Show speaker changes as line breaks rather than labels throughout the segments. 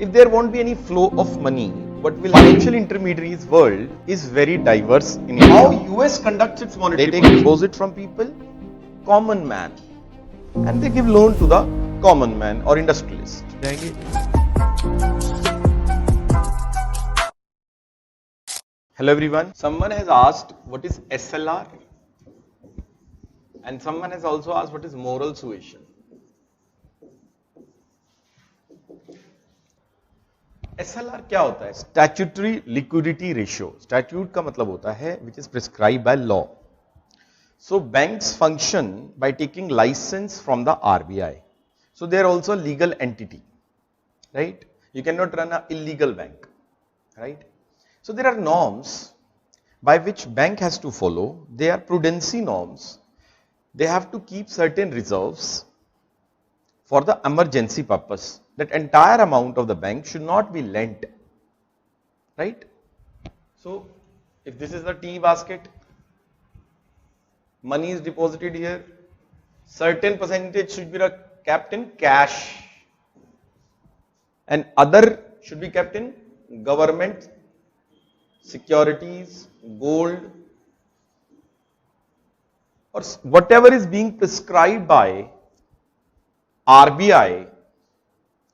if there won't be any flow of money, what will financial intermediaries world is very diverse in India. How US conducts its monetary policy? They take deposit from people, common man, and they give loan to the common man or industrialist. Hello everyone. Someone has asked what is SLR, and someone has also asked what is moral suasion. SLR क्या होता है? Statutory liquidity ratio. Statute का मतलब होता है which is prescribed by law. So banks function by taking license from the RBI. So they are also a legal entity, right? You cannot run an illegal bank, right? So there are norms by which bank has to follow. They are prudency norms. They have to keep certain reserves for the emergency purpose. That entire amount of the bank should not be lent, right? So if this is the tea basket, money is deposited here, certain percentage should be kept in cash and other should be kept in government securities, gold, or whatever is being prescribed by RBI,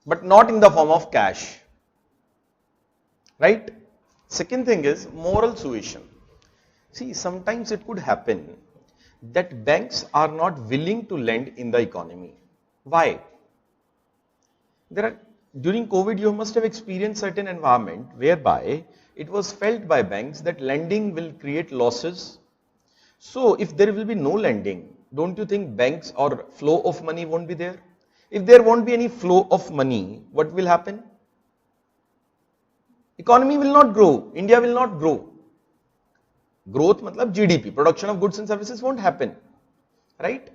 but not in the form of cash, right? Second thing is moral suasion. See, sometimes it could happen that banks are not willing to lend in the economy. Why? During COVID, you must have experienced certain environment whereby it was felt by banks that lending will create losses. So if there will be no lending, don't you think banks or flow of money won't be there? If there won't be any flow of money, what will happen? Economy will not grow. India will not grow. Growth matlab GDP, production of goods and services won't happen, right?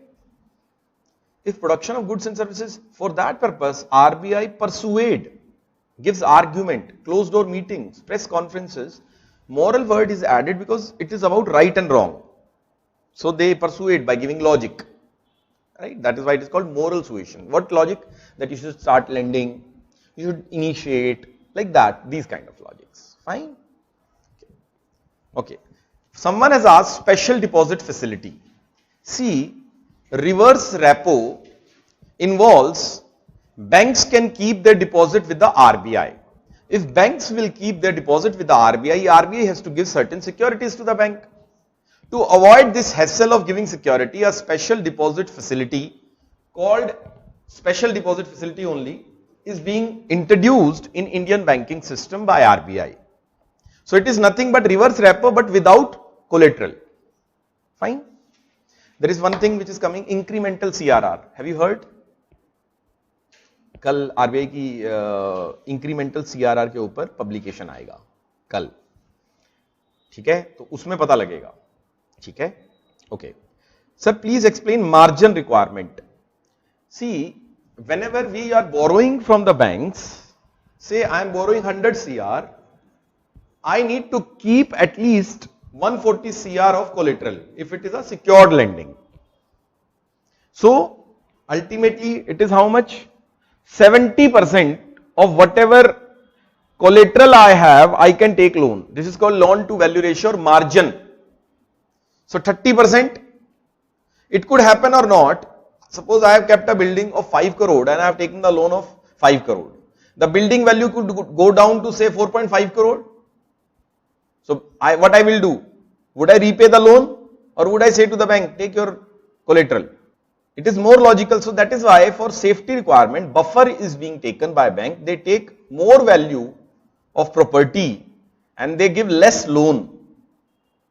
If production of goods and services, for that purpose, RBI gives argument, closed door meetings, press conferences, moral word is added because it is about right and wrong. So they persuade by giving logic, right? That is why it is called moral suasion. What logic? That you should start lending, you should initiate, like that, these kind of logics. Fine? Okay. Someone has asked special deposit facility. See, reverse repo involves banks can keep their deposit with the RBI. If banks will keep their deposit with the RBI has to give certain securities to the bank. To avoid this hassle of giving security, a special deposit facility called special deposit facility only is being introduced in Indian banking system by RBI. So it is nothing but reverse repo but without collateral. Fine. There is one thing which is coming, incremental CRR. Have you heard? कल RBI की incremental CRR के ऊपर publication आएगा कल, ठीक है? तो उसमें पता लगेगा, ठीक है? Okay. Sir, please explain margin requirement. See, whenever we are borrowing from the banks, say I am borrowing 100 CR, I need to keep at least 140 CR of collateral if it is a secured lending. So ultimately it is how much? 70% of whatever collateral I have, I can take loan. This is called loan to value ratio or margin. So 30%, it could happen or not. Suppose I have kept a building of 5 crore and I have taken the loan of 5 crore. The building value could go down to say 4.5 crore. So what I will do? Would I repay the loan or would I say to the bank, take your collateral? It is more logical. So that is why for safety requirement, buffer is being taken by bank. They take more value of property and they give less loan.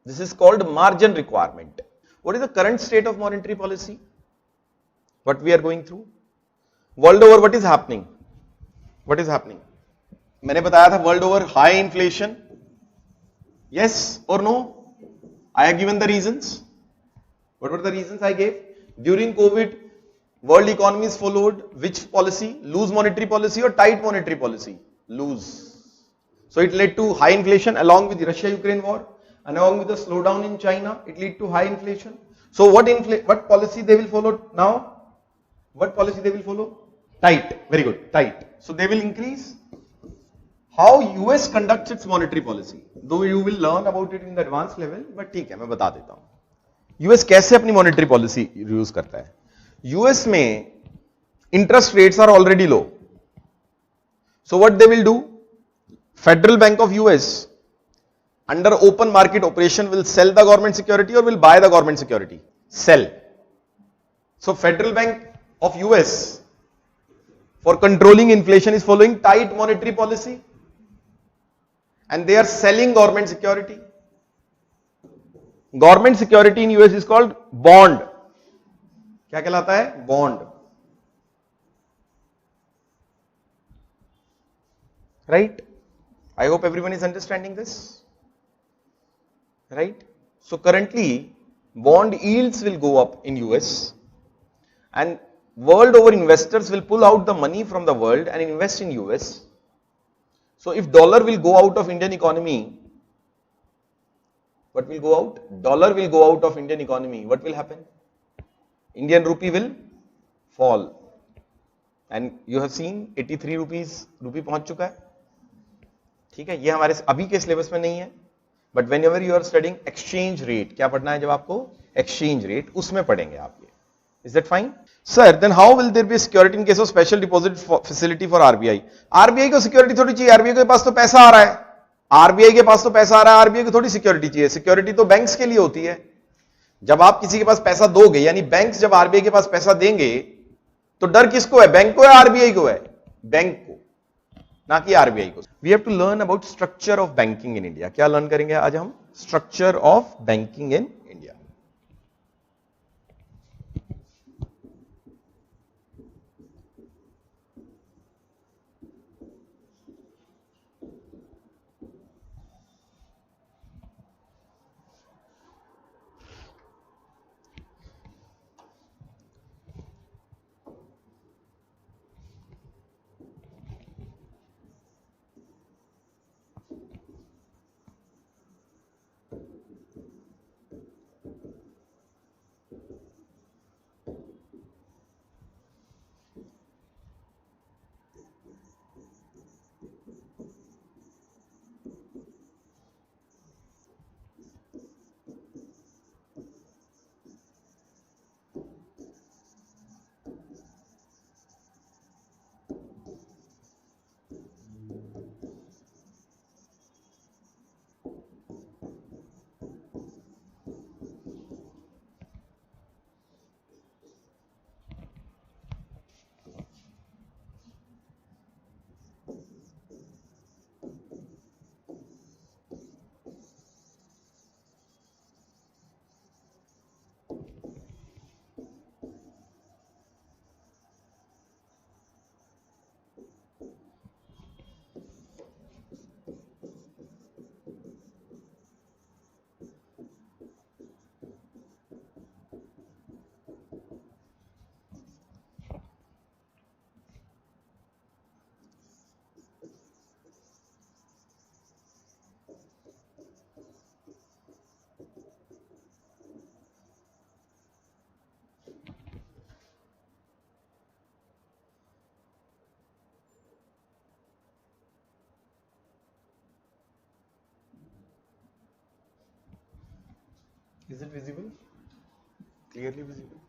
This is called margin requirement. What is the current state of monetary policy? What we are going through? World over, what is happening? What is happening? मैंने बताया था world over high inflation. Yes or no? I have given the reasons. What were the reasons I gave? During COVID, world economies followed which policy? Loose monetary policy or tight monetary policy? Loose. So it led to high inflation along with the Russia-Ukraine war and along with the slowdown in China, it led to high inflation. So what policy they will follow now? What policy they will follow? Tight. Very good. Tight. So they will increase how US conducts its monetary policy, though you will learn about it in the advance level, but ठीक है मैं बता देता हूं US कैसे अपनी monetary policy use करता है। यूएस में interest rates are already low, so what they will do, federal bank of US under open market operation will sell the government security or will buy the government security? Sell. So Federal Bank of US for controlling inflation is following tight monetary policy and they are selling government security. Government security in US is called bond. क्या कहलाता है? Bond. Right? I hope everyone is understanding this. Right? So currently bond yields will go up in US and world over investors will pull out the money from the world and invest in US. So if dollar will go out of Indian economy, what will go out? Dollar will go out of Indian economy. What will happen? Indian rupee will fall. And you have seen 83 rupees rupee पहुंच चुका है. ठीक है, ये हमारे अभी के syllabus में नहीं है, but whenever you are studying exchange rate, क्या पढ़ना है जब आपको एक्सचेंज रेट, उसमें पढ़ेंगे आप ये. Is that fine sir? Then how will there be security in case of special deposit facility for RBI? RBI को सिक्योरिटी थोड़ी चाहिए, आरबीआई के पास तो पैसा आ रहा है, आरबीआई के पास तो पैसा आ रहा है, आरबीआई को थोड़ी सिक्योरिटी चाहिए. सिक्योरिटी तो बैंक्स के लिए होती है. जब आप किसी के पास पैसा दोगे, यानी बैंक्स जब आरबीआई के पास पैसा देंगे, तो डर किसको है? बैंक को या आरबीआई को है? बैंक को, ना कि आरबीआई को. We have to learn about structure of banking in India. क्या लर्न करेंगे आज हम? Structure of banking in India. Is it visible? Clearly visible?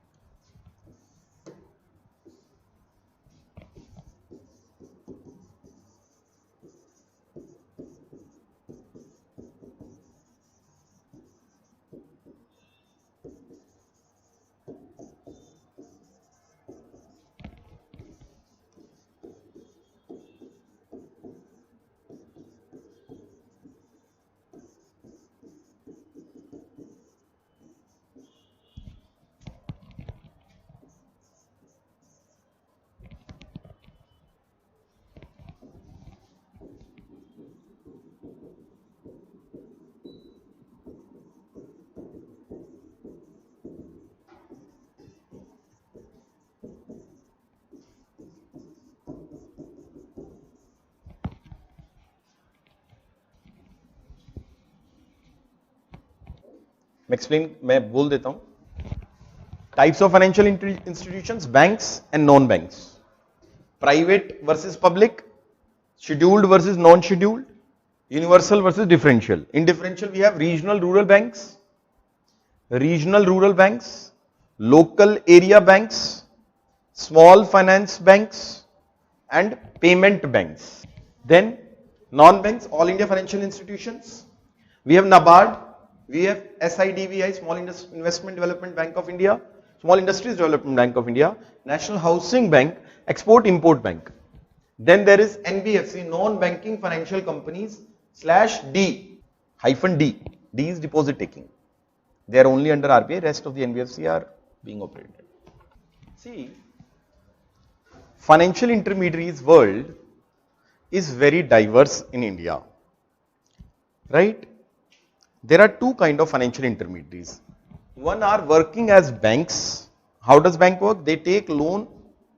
मैं बोल देता हूं. Types of financial institutions, banks and non banks, private versus public, scheduled versus non-scheduled, universal versus differential. In differential, we have regional rural banks, local area banks, small finance banks, and payment banks. Then non-banks, all India financial institutions. We have NABARD, we have SIDBI, Small Investment Development Bank of India, Small Industries Development Bank of India, National Housing Bank, Export Import Bank. Then there is NBFC, non-banking financial companies /D, -D. D is deposit taking. They are only under RBI, rest of the NBFC are being operated. See, financial intermediaries world is very diverse in India, right? There are two kinds of financial intermediaries. One are working as banks. How does bank work? They take loan,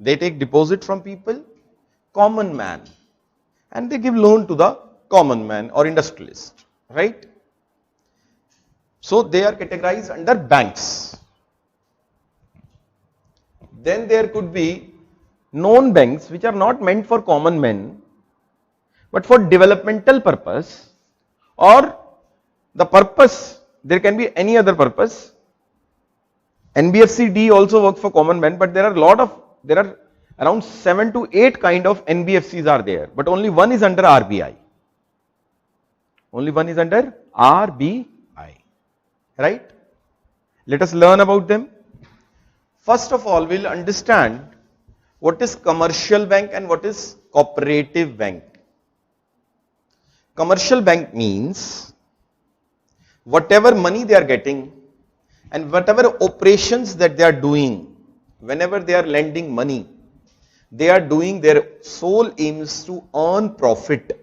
they take deposit from people, common man, and they give loan to the common man or industrialist, right? So they are categorized under banks. Then there could be non-banks which are not meant for common men, but for developmental purpose, or the purpose, there can be any other purpose. NBFC-D also works for common men, but there are around 7 to 8 kind of NBFCs are there, but only one is under RBI. Only one is under RBI, right? Let us learn about them. First of all, we'll understand what is commercial bank and what is cooperative bank. Commercial bank means whatever money they are getting and whatever operations that they are doing, whenever they are lending money, they are doing their sole aims to earn profit.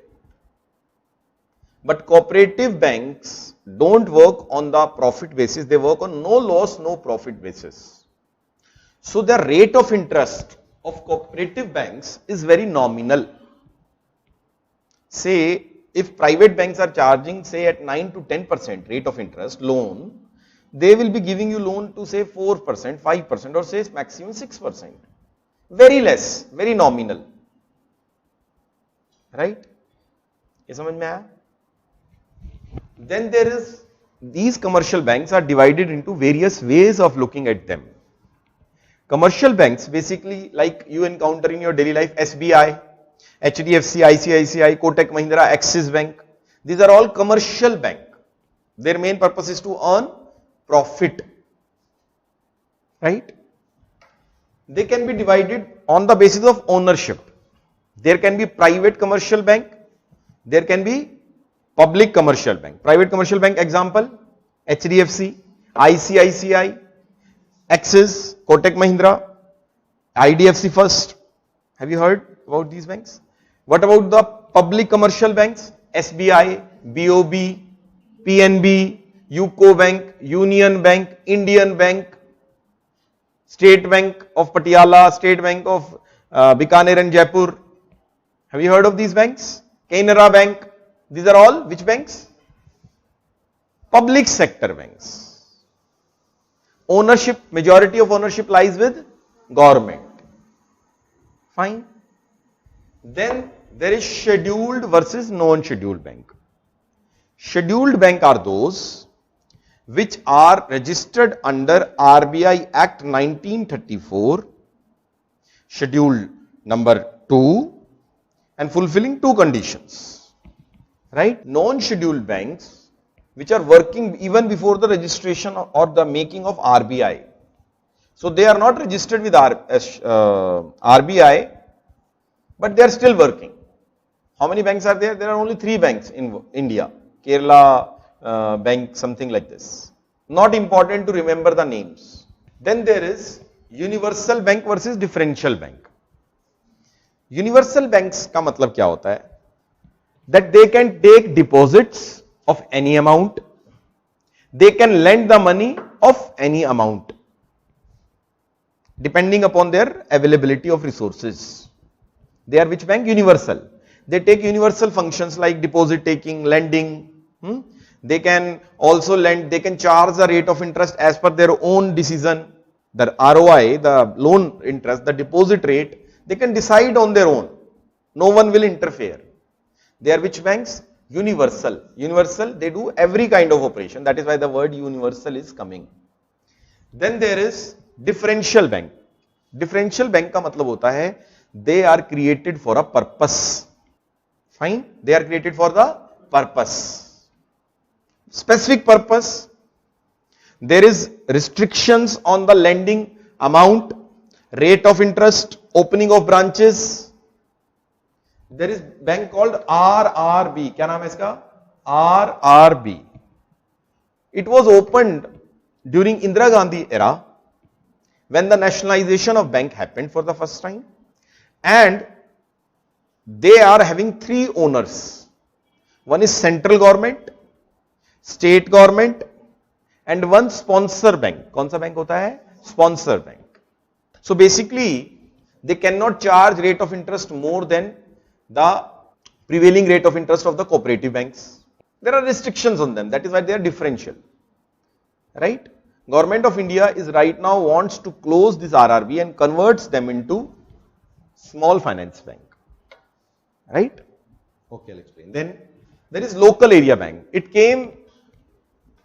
But cooperative banks don't work on the profit basis, they work on no loss, no profit basis. So the rate of interest of cooperative banks is very nominal. Say, if private banks are charging, say, at 9 to 10% rate of interest loan, they will be giving you loan to say 4%, 5%, or say maximum 6%. Very less, very nominal. Right? Ye samajh mein aaya? Then there is, these commercial banks are divided into various ways of looking at them. Commercial banks, basically like you encounter in your daily life, SBI, HDFC, ICICI, Kotak Mahindra, Axis Bank. These are all commercial bank. Their main purpose is to earn profit, right? They can be divided on the basis of ownership. There can be private commercial bank, there can be public commercial bank. Private commercial bank example, HDFC, ICICI, Axis, Kotak Mahindra, IDFC First. Have you heard about these banks? What about the public commercial banks? SBI, BOB, PNB, UCO Bank, Union Bank, Indian Bank, State Bank of Patiala, State Bank of Bikaner and Jaipur. Have you heard of these banks? Canara Bank. These are all which banks? Public sector banks. Ownership, majority of ownership lies with government. Fine. Then there is scheduled versus non-scheduled bank. Scheduled bank are those which are registered under RBI Act 1934, schedule number 2, and fulfilling 2 conditions, right? Non-scheduled banks which are working even before the registration or the making of RBI. So they are not registered with RBI, but they are still working. How many banks are there? There are only 3 banks in India. Kerala Bank, something like this. Not important to remember the names. Then there is universal bank versus differential bank. Universal banks का मतलब क्या होता है? That they can take deposits of any amount. They can lend the money of any amount, depending upon their availability of resources. They are which bank? Universal. They take universal functions like deposit taking, lending. They can also lend, they can charge the rate of interest as per their own decision. The ROI, the loan interest, the deposit rate, they can decide on their own. No one will interfere. They are which banks? Universal. Universal, they do every kind of operation. That is why the word universal is coming. Then there is differential bank. Differential bank का मतलब होता है they are created for a purpose. Fine? They are created for the purpose. Specific purpose. There is restrictions on the lending amount, rate of interest, opening of branches. There is bank called RRB. क्या नाम है इसका? RRB. It was opened during Indira Gandhi era when the nationalization of bank happened for the first time, and they are having three owners. One is central government, state government, and one sponsor bank. कौन सा bank होता है? Sponsor bank. So basically, they cannot charge rate of interest more than the prevailing rate of interest of the cooperative banks. There are restrictions on them. That is why they are differential. Right? Government of India is right now wants to close this RRB and converts them into small finance bank. Right? Okay, I'll explain. Then there is local area bank. It came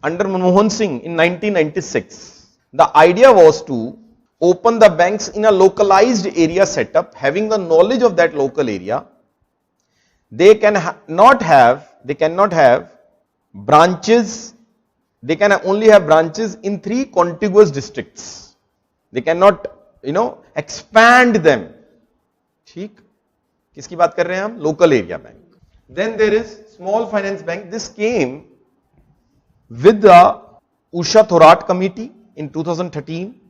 under Manmohan Singh in 1996. The idea was to open the banks in a localized area setup, having the knowledge of that local area. They cannot have branches. They can only have branches in 3 contiguous districts. They cannot, expand them. ठीक? किसकी बात कर रहे हैं हम? Local area bank. Then there is small finance bank. This came with the Usha Thorat committee in 2013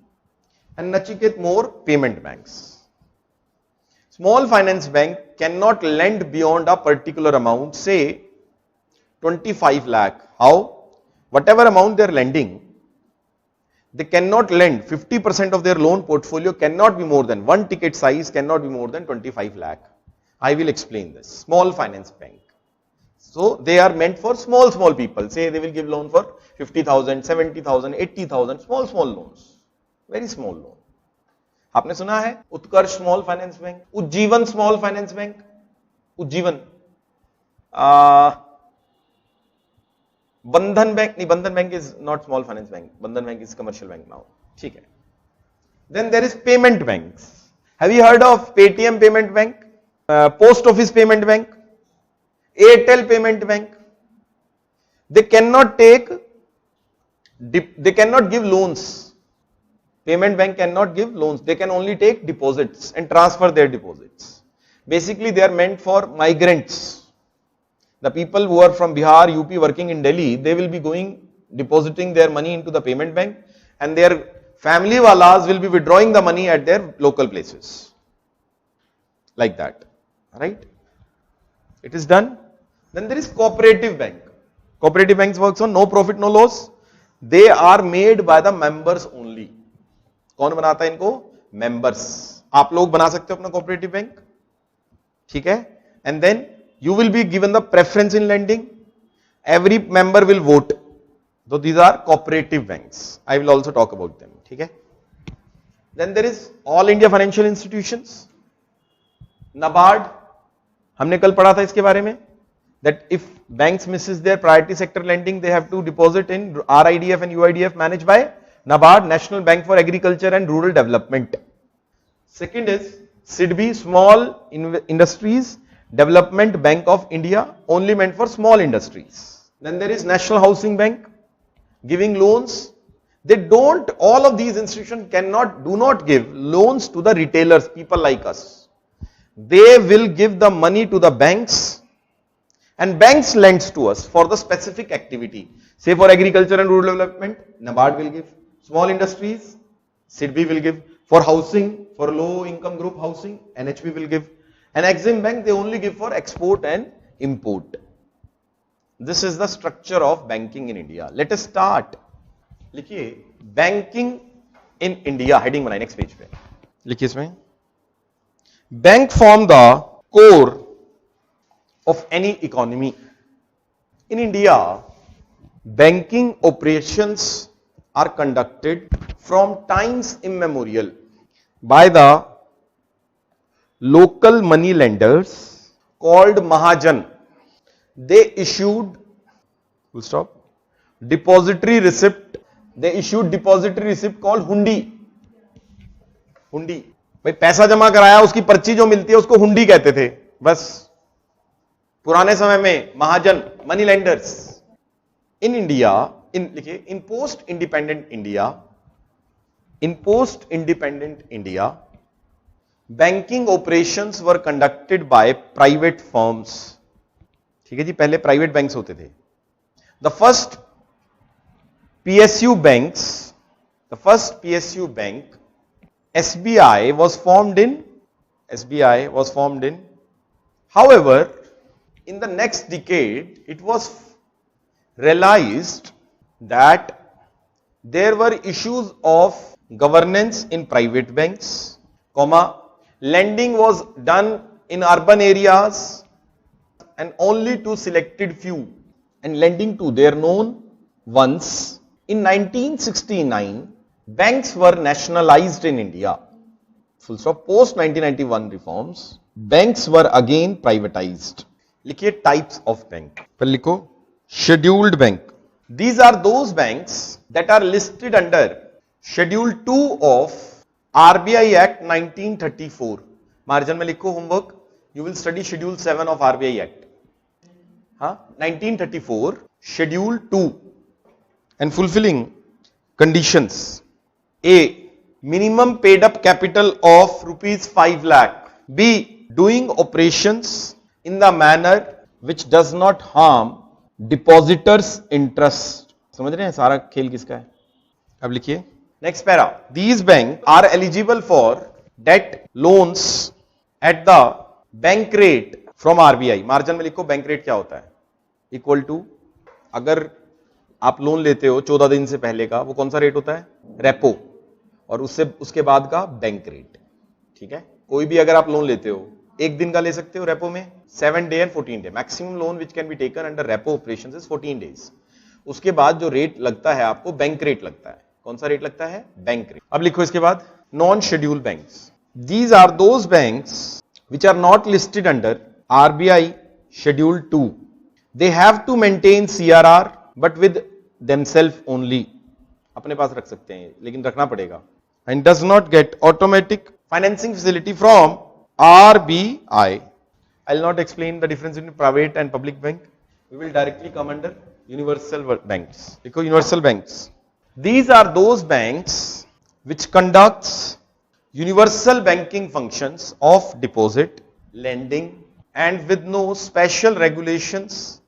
and Nachiket More payment banks. Small finance bank cannot lend beyond a particular amount, say 25 lakh. How? Whatever amount they are lending, they cannot lend 50% of their loan portfolio cannot be more than one ticket size cannot be more than 25 lakh. I will explain this. Small finance bank. So they are meant for small people. Say they will give loan for 50,000, 70,000, 80,000, small loans. Very small loan. आपने सुना है Utkarsh small finance bank, Ujjivan small finance bank, Ujjivan, Bandhan bank नहीं, Bandhan bank is not small finance bank, Bandhan bank is commercial bank now. ठीक है. Then there is payment banks. Have you heard of Paytm payment bank, post office payment bank, Airtel payment bank? They cannot give loans. Payment bank cannot give loans. They can only take deposits and transfer their deposits. Basically, they are meant for migrants. The people who are from Bihar, UP working in Delhi, they will be depositing their money into the payment bank, and their family walas will be withdrawing the money at their local places. Like that. Right? It is done. Then there is cooperative bank. Cooperative banks works on no profit, no loss. They are made by the members only. कौन बनाता है इनको? Members. आप लोग बना सकते हो अपना कोऑपरेटिव बैंक. ठीक है. And then you will be given the preference in lending. Every member will vote. So these are cooperative banks. I will also talk about them. ठीक है. Then there is All India Financial Institutions. NABARD. हमने कल पढ़ा था इसके बारे में. That if banks misses their priority sector lending, they have to deposit in RIDF and UIDF managed by NABARD, National Bank for Agriculture and Rural Development. Second is SIDBI, Small Industries Development Bank of India, only meant for small industries. Then there is National Housing Bank, giving loans. They don't, all of these institutions do not give loans to the retailers, people like us. They will give the money to the banks, and banks lends to us for the specific activity. Say for agriculture and rural development, NABARD will give. Small industries, SIDBI will give. For housing, for low income group housing, NHB will give. And Exim Bank, they only give for export and import. This is the structure of banking in India. Let us start. लिखिए banking in India, heading बनाइए next page पे. लिखिए इसमें. Bank form the core of any economy. In India, banking operations are conducted from times immemorial by the local money lenders called Mahajan. they issued, full stop, depository receipt, they issued depository receipt called हुंडी. हुंडी भाई पैसा जमा कराया, उसकी पर्ची जो मिलती है उसको हुंडी कहते थे. बस पुराने समय में महाजन, मनी लेंडर्स. इन इंडिया, लिखिए, in post independent India, in post independent India banking operations were conducted by private firms. ठीक है जी, पहले प्राइवेट बैंक्स होते थे. The first PSU banks, the first PSU bank, SBI was formed in, however, in the next decade, it was realized that there were issues of governance in private banks, lending was done in urban areas and only to selected few, and lending to their known ones. In 1969, banks were nationalized in India. Full stop. Post 1991 reforms, banks were again privatized. लिखिए types of bank. पर लिखो scheduled bank. These are those banks that are listed under Schedule 2 of RBI Act 1934. Margin में लिखो homework. You will study Schedule 7 of RBI Act. हाँ, 1934 Schedule 2. And fulfilling conditions. A. Minimum paid up capital of rupees 5 lakh. B. Doing operations in the manner which does not harm depositors' interest. समझ रहे हैं सारा खेल किसका है? अब लिखिए next para. These banks are eligible for debt loans at the bank rate from RBI. Margin में लिखो बैंक रेट क्या होता है? इक्वल टू, अगर आप लोन लेते हो 14 दिन से पहले का, वो कौन सा रेट होता है? रेपो. और उसके बाद का बैंक रेट. ठीक है, कोई भी अगर आप लोन लेते हो, एक दिन का ले सकते हो रेपो में, 7 day and 14 day. Maximum loan which can be taken under repo operations is 14 days. उसके बाद जो रेट लगता है आपको, बैंक रेट लगता है. कौन सा रेट लगता है? Bank rate. अब लिखो इसके बाद non schedule banks. These are those banks which are not listed under RBI Schedule 2. They have to maintain CRR but with themselves only. अपने पास रख सकते हैं लेकिन रखना पड़ेगा. And does not get automatic financing facility from RBI. I'll not explain the difference between private and public bank. We will directly come under universal banks. Because universal banks. These are those banks which conducts universal banking functions of deposit, lending, and with no special regulations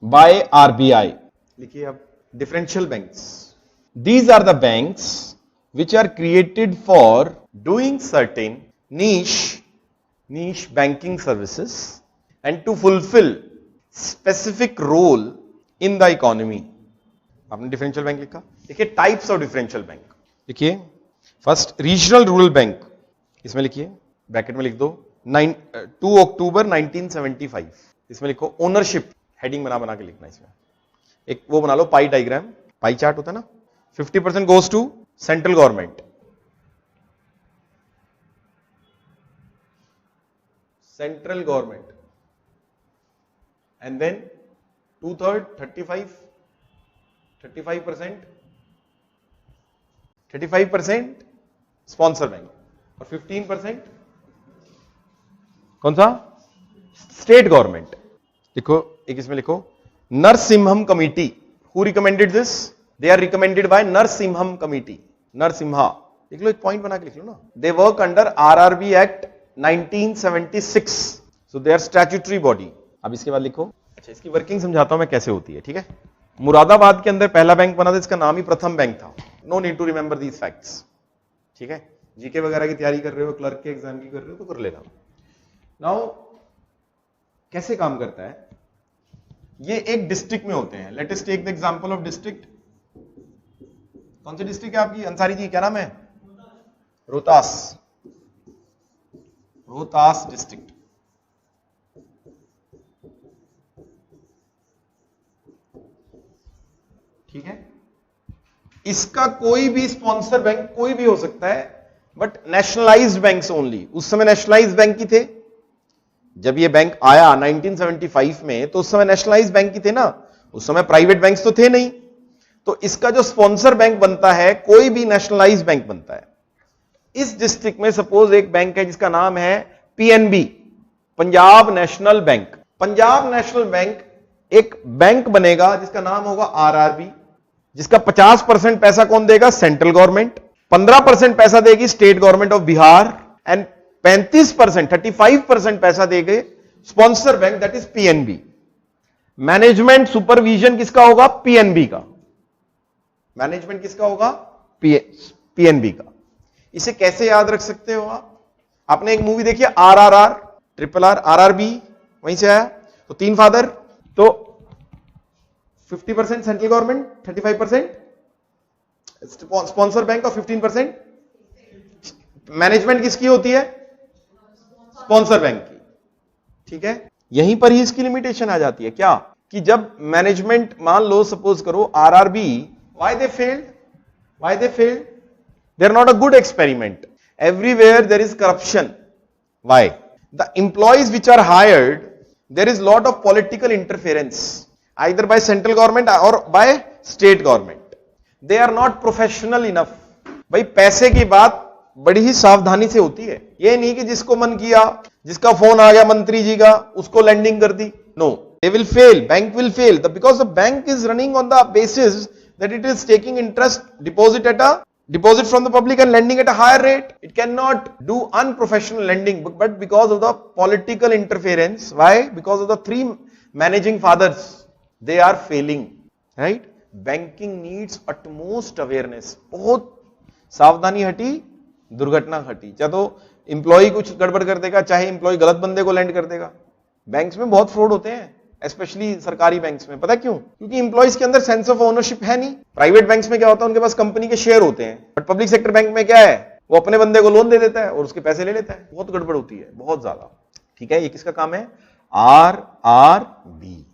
by RBI. लिखिए अब differential banks. These are the banks which are created for doing certain niche banking services and to fulfill specific role in the economy. आपने differential bank लिखा. देखिए types of differential bank. लिखिए first regional rural bank. इसमें लिखिए bracket में लिख दो 2 अक्टूबर 1975. इसमें लिखो ओनरशिप. हेडिंग बना के लिखना. इसमें एक वो बना लो पाई डायग्राम, पाई चार्ट होता है ना. 50% goes to central government, and then 2/3 35% sponsor bank और 15% कौन सा? State government. लिखो एक इसमें लिखो Narasimham committee. Who recommended this? They are recommended by Narasimham committee. Narasimha लिख लो, एक पॉइंट बना के लिख लो ना. They work under RRB act 1976. So they are statutory body. अब इसके बाद लिखो, अच्छा इसकी वर्किंग समझाता हूं मैं कैसे होती है. ठीक है, मुरादाबाद के अंदर पहला बैंक बना था, इसका नाम ही प्रथम बैंक था. No need to remember these facts. ठीक है, जीके वगैरह की तैयारी कर रहे हो, क्लर्क के एग्जाम की कर रहे हो तो कर लेना. नाउ कैसे काम करता है? ये एक डिस्ट्रिक्ट में होते हैं. Let us take the example of district. कौन सी डिस्ट्रिक्ट है आपकी अंसारी जी? क्या नाम है? रोहतास. रोहतास डिस्ट्रिक्ट. ठीक है, इसका कोई भी स्पॉन्सर बैंक कोई भी हो सकता है, बट नेशनलाइज्ड बैंक्स ओनली. उस समय नेशनलाइज्ड बैंक ही थे. जब ये बैंक आया 1975 में तो उस समय नेशनलाइज बैंक ही थे ना, उस समय प्राइवेट बैंक्स तो थे नहीं। तो इसका जो स्पॉन्सर बैंक बनता है, कोई भी नेशनलाइज बैंक बनता है। इस डिस्ट्रिक्ट में सपोज एक बैंक है जिसका नाम है PNB, Punjab national bank. Punjab national bank एक बैंक बनेगा जिसका नाम होगा आरआरबी, जिसका 50% पैसा कौन देगा? सेंट्रल गवर्नमेंट, 15% पैसा देगी state government of Bihar, and 35% 35% पैसा देंगे sponsor bank, that is PNB. Management supervision किसका होगा? पीएनबी का। मैनेजमेंट किसका होगा? पीएनबी का। इसे कैसे याद रख सकते हो आप? आपने एक मूवी देखी है आरआरआर, ट्रिपल आर, आरआरबी वहीं से आया। तो 3 फादर, तो 50% सेंट्रल गवर्नमेंट, 35% स्पॉन्सर बैंक और 15% मैनेजमेंट किसकी होती है? स्पॉन्सर बैंक की। ठीक है, यहीं पर ही इसकी लिमिटेशन आ जाती है क्या, कि जब मैनेजमेंट, मान लो सपोज करो RRB, why they failed? They are not a good experiment, everywhere there is corruption. Why? The employees which are hired, there is lot of political interference, either by central government और by state government. They are not professional enough. भाई पैसे की बात बड़ी ही सावधानी से होती है, ये नहीं कि जिसको मन किया, जिसका फोन आ गया मंत्री जी का, उसको लैंडिंग कर दी। No, they will fail, bank will fail, because the bank is running on the basis that it is taking interest deposit from the public and lending at a higher rate. It cannot do unprofessional lending, but because of the political interference. Why? Because of the 3 managing fathers, they are failing, right? Banking needs utmost awareness. बहुत सावधानी हटी, दुर्घटना घटी। चाहे तो employee कुछ गड़बड़ कर देगा, चाहे इंप्लॉय गलत बंदे को लैंड कर देगा। बैंक्स में बहुत फ्रॉड होते हैं, स्पेशली सरकारी बैंक्स में। पता क्यों? क्योंकि इंप्लॉइज के अंदर सेंस ऑफ ओनरशिप है नहीं। प्राइवेट बैंक्स में क्या होता है, उनके पास कंपनी के शेयर होते हैं, बट पब्लिक सेक्टर बैंक में क्या है, वो अपने बंदे को लोन दे देता है और उसके पैसे ले लेता है। बहुत गड़बड़ होती है, बहुत ज्यादा। ठीक है, ये किसका काम है? आरआरबी।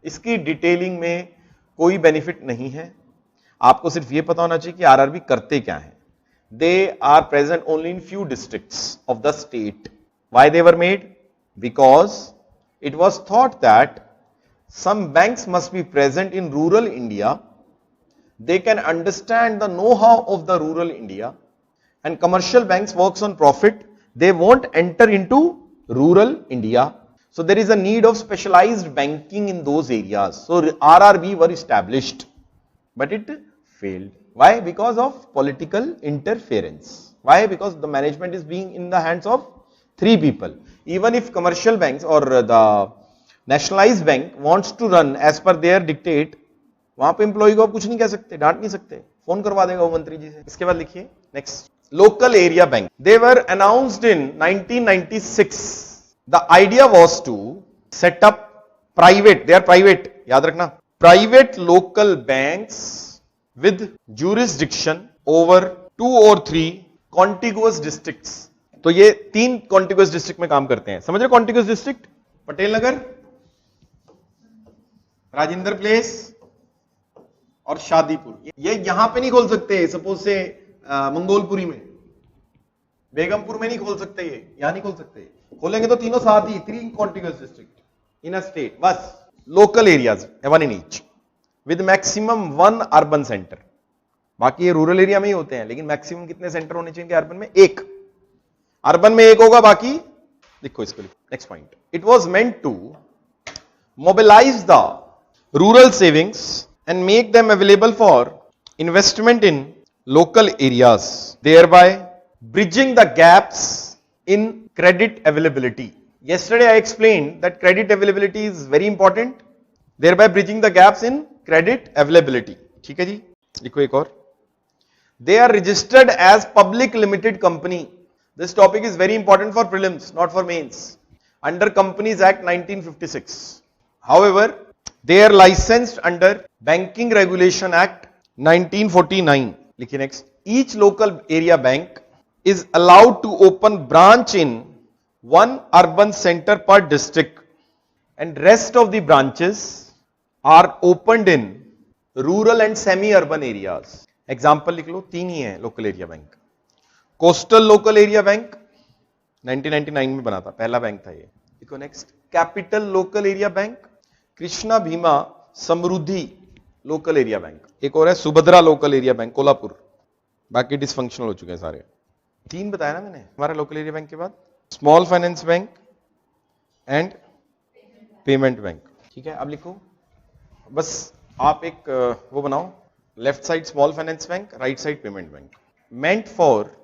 इसकी डिटेलिंग में कोई बेनिफिट नहीं है, आपको सिर्फ ये पता होना चाहिए कि आरआरबी करते क्या है। They are present only in few districts of the state. Why they were made? Because it was thought that some banks must be present in rural India. They can understand the know-how of the rural India, and commercial banks works on profit. They won't enter into rural India. So there is a need of specialized banking in those areas. So RRB were established, but it failed. Why? Because of political interference. Why? Because the management is being in the hands of 3 people. Even if commercial banks or the nationalized bank wants to run as per their dictate, वहां पे employ को आप कुछ नहीं कह सकते, डांट नहीं सकते, फोन करवा देगा वो मंत्री जी से। इसके बाद लिखिए next, local area bank. They were announced in 1996। The idea was to set up private, they are private, याद रखना, private local banks with jurisdiction over 2 or 3 contiguous districts। तो ये 3 कॉन्टिग्यूअस डिस्ट्रिक्ट में काम करते हैं। समझ रहे contiguous district? Patel Nagar, Rajendra place और शादीपुर। ये यहां पे नहीं खोल सकते, सपोज से मंगोलपुरी में, बेगमपुर में नहीं खोल सकते, ये यहां नहीं खोल सकते। खोलेंगे तो तीनों साथ ही, 3 contiguous district in a state, बस। Local areas 1 in each with maximum 1 urban centre. बाकी ये रूरल एरिया में ही होते हैं, लेकिन मैक्सिमम कितने सेंटर होने चाहिए अर्बन में? 1। अर्बन में 1 होगा, बाकी लिखो इसको। Next point, it was meant to mobilize the rural savings and make them available for investment in local areas, thereby bridging the gaps in credit availability. Yesterday I explained that credit availability is very important, thereby bridging the gaps in credit availability. ठीक है जी, लिखो एक और। They are registered as public limited company. This topic is very important for prelims, not for mains. Under Companies Act 1956. However, they are licensed under Banking Regulation Act 1949. लिखिए next. Each local area bank is allowed to open branch in 1 urban center per district, and rest of the branches are opened in rural and semi-urban areas. Example लिख लो, 3 ही है local area bank. Coastal local area bank 1999 में बना था, पहला बैंक था ये। देखो next, capital local area bank, Krishna Bhima Samruddhi local area bank, एक और है Subhadra local area bank Kolhapur, बाकी डिसफंक्शनल हो चुके हैं सारे। 3 बताया ना मैंने हमारा लोकल एरिया बैंक के बाद, small finance bank and payment bank. ठीक है, अब लिखो बस आप एक वो बनाओ, left side small finance bank, right side payment bank. Meant for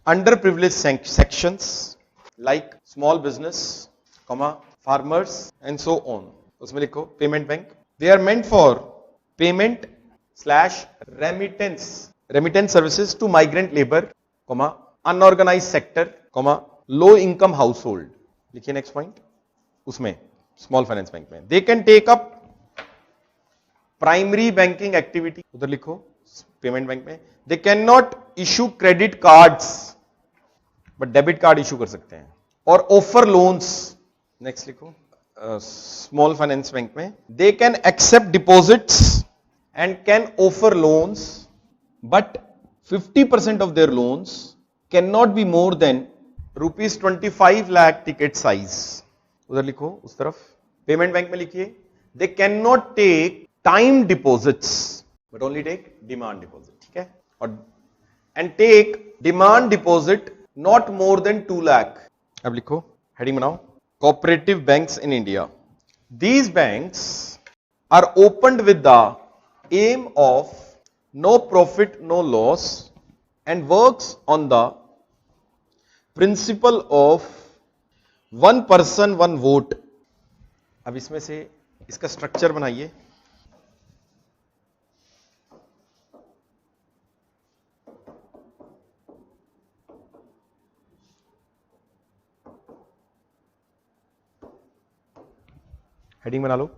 under privilege sections like small business, farmers and so on, उसमें लिखो payment bank. They are meant for payment slash remittance services to migrant labour, unorganised sector, low income household. लिखिए next point, उसमें small finance bank में they can take up primary banking activity, उधर लिखो payment bank में they can not issue credit cards but debit card issue कर सकते हैं, और ऑफर लोन्स। नेक्स्ट लिखो स्मॉल फाइनेंस बैंक में they can accept deposits and can offer loans but 50% of their loans cannot be more than ₹25 lakh ticket size, उधर लिखो उस तरफ। पेमेंट बैंक में लिखिए they can not take time deposits but only take demand deposit. ठीक है, और and take demand deposit not more than 2 lakh. अब लिखो हेडिंग बनाओ, cooperative banks in India, these banks are opened with the aim of no profit no loss and works on the principle of one person one vote। अब इसमें से इसका structure बनाइए। Heading बना लो,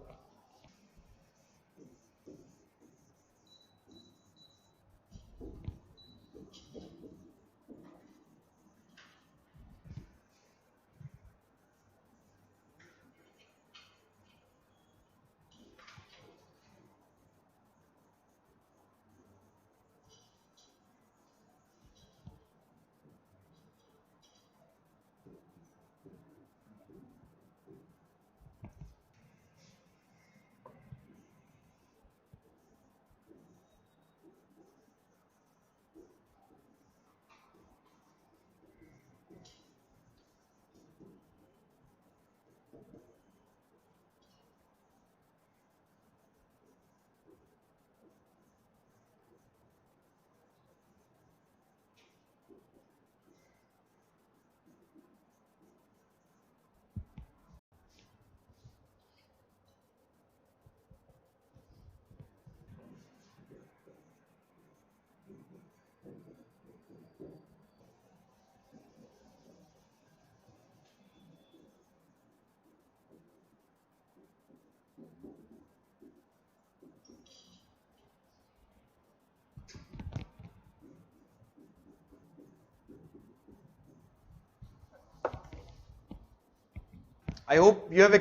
I hope you have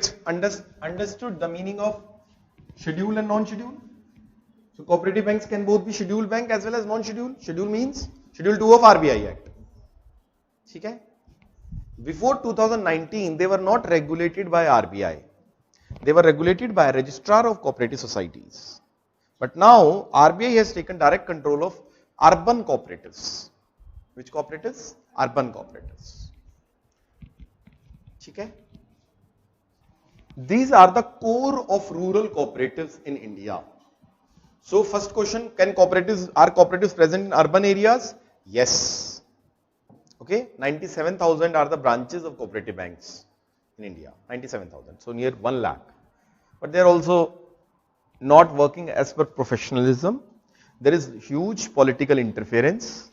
understood the meaning of schedule and non-schedule. So cooperative banks can both be scheduled bank as well as non-schedule. Schedule means Schedule 2 of RBI Act. ठीक है? Before 2019, they were not regulated by RBI. They were regulated by a registrar of cooperative societies. But now RBI has taken direct control of urban cooperatives. Which cooperatives? Urban cooperatives. ठीक है? These are the core of rural cooperatives in India. So first question, are cooperatives present in urban areas? Yes. Okay, 97,000 are the branches of cooperative banks in India, 97,000, so near 1 lakh. But they are also not working as per professionalism. There is huge political interference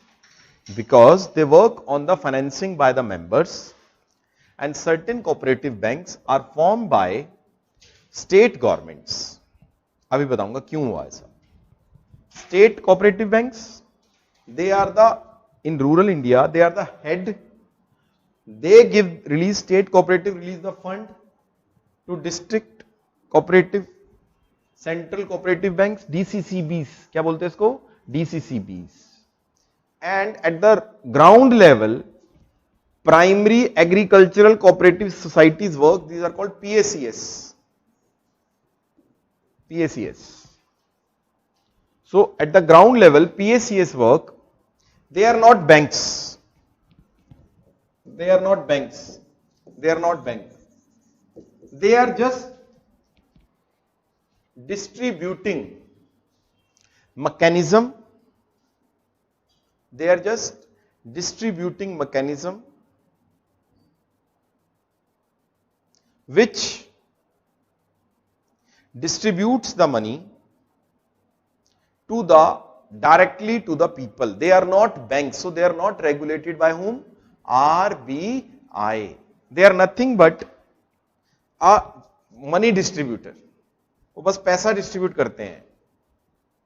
because they work on the financing by the members. And certain cooperative banks are formed by state governments. अभी बताऊंगा क्यों हुआ ऐसा. State cooperative banks, they are the, in rural India, they are the head. They release state cooperative, release the fund to district cooperative, central cooperative banks, DCCBs. क्या बोलते हैं इसको? DCCBs. And at the ground level, primary agricultural cooperative societies work, these are called PACS. PACS. So at the ground level, PACS work, they are not banks. They are not banks. They are not banks. They are just distributing mechanism. They are just distributing mechanism which distributes the money to the directly to the people. They are not banks, so they are not regulated by whom? RBI. They are nothing but a money distributor. वो बस पैसा distribute करते हैं.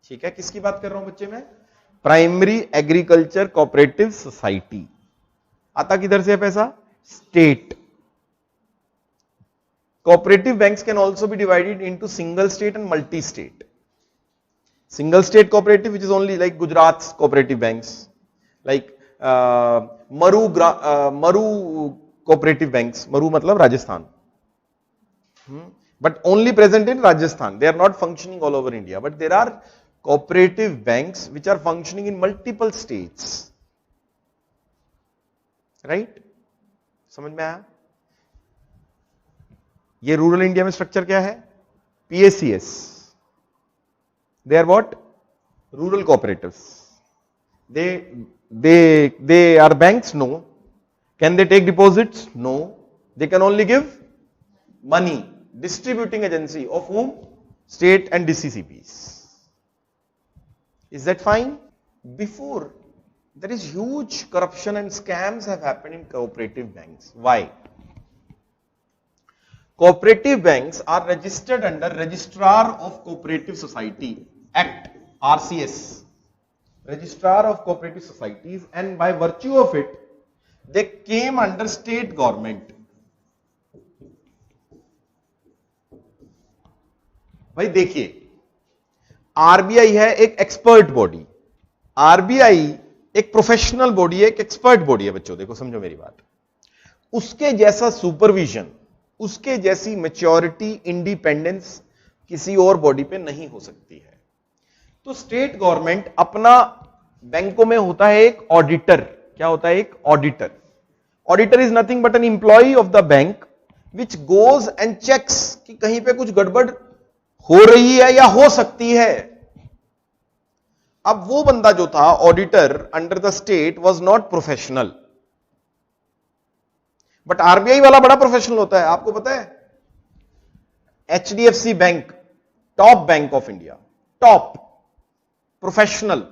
ठीक है, किसकी बात कर रहा हूं बच्चे में? Primary agriculture cooperative society. आता किधर से है पैसा? State. Cooperative banks can also be divided into single state and multi state. Single state cooperative, which is only like Gujarat's cooperative banks, like Maru cooperative banks. Maru matlab Rajasthan. But only present in Rajasthan. They are not functioning all over India. But there are cooperative banks which are functioning in multiple states. Right? समझ में आया? ये rural India में structure क्या है? PACS. They are what? Rural cooperatives. They are banks? No. Can they take deposits? No. They can only give money. Distributing agency of whom? State and DCCBs. Is that fine? Before, there is huge corruption and scams have happened in cooperative banks. Why? Cooperative banks are registered under Registrar of Cooperative Society Act, RCS. Registrar of Cooperative Societies, and by virtue of it, they came under state government. भाई देखिए, RBI है एक expert body. RBI एक professional body है, एक expert body है. बच्चों देखो, समझो मेरी बात. उसके जैसा सुपरविजन, उसके जैसी मैच्योरिटी, इंडिपेंडेंस किसी और बॉडी पे नहीं हो सकती है. तो स्टेट गवर्नमेंट अपना बैंकों में होता है एक ऑडिटर. क्या होता है? एक auditor. Auditor is nothing but an employee of the bank which goes and checks कि कहीं पे कुछ गड़बड़ हो रही है या हो सकती है. अब वो बंदा जो था auditor under the state was not professional, but RBI वाला बड़ा प्रोफेशनल होता है. आपको पता है, HDFC bank, top bank of India, top professional.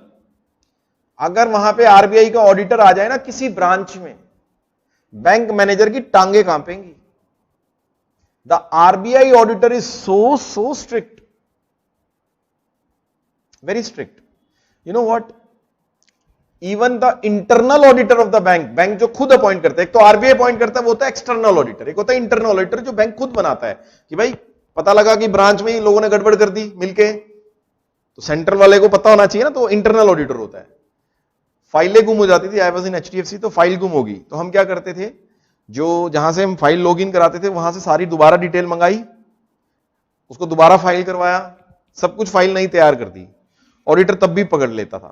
अगर वहां पे आरबीआई का ऑडिटर आ जाए ना किसी ब्रांच में, बैंक मैनेजर की टांगे कांपेंगी. The RBI auditor is so strict, very strict. You know what, even the internal auditor of the bank, bank जो खुद अपॉइंट करता है, एक तो आरबीआई अपॉइंट करता है, वो होता है एक्सटर्नल ऑडिटर. एक होता है इंटरनल ऑडिटर जो बैंक खुद बनाता है कि भाई पता लगा कि ब्रांच में ही लोगों ने गड़बड़ कर दी मिलके, तो सेंट्रल वाले को पता होना चाहिए ना, तो इंटरनल ऑडिटर होता है. फाइलें गुम हो जाती थी, आई वाज इन एचडीएफसी, तो फाइल गुम होगी तो हम क्या करते थे, जो जहां से हम फाइल लॉगिन कराते थे वहां से सारी दोबारा डिटेल मंगाई, उसको दोबारा फाइल करवाया, सब कुछ फाइल नहीं तैयार कर दी. ऑडिटर तब भी पकड़ लेता था.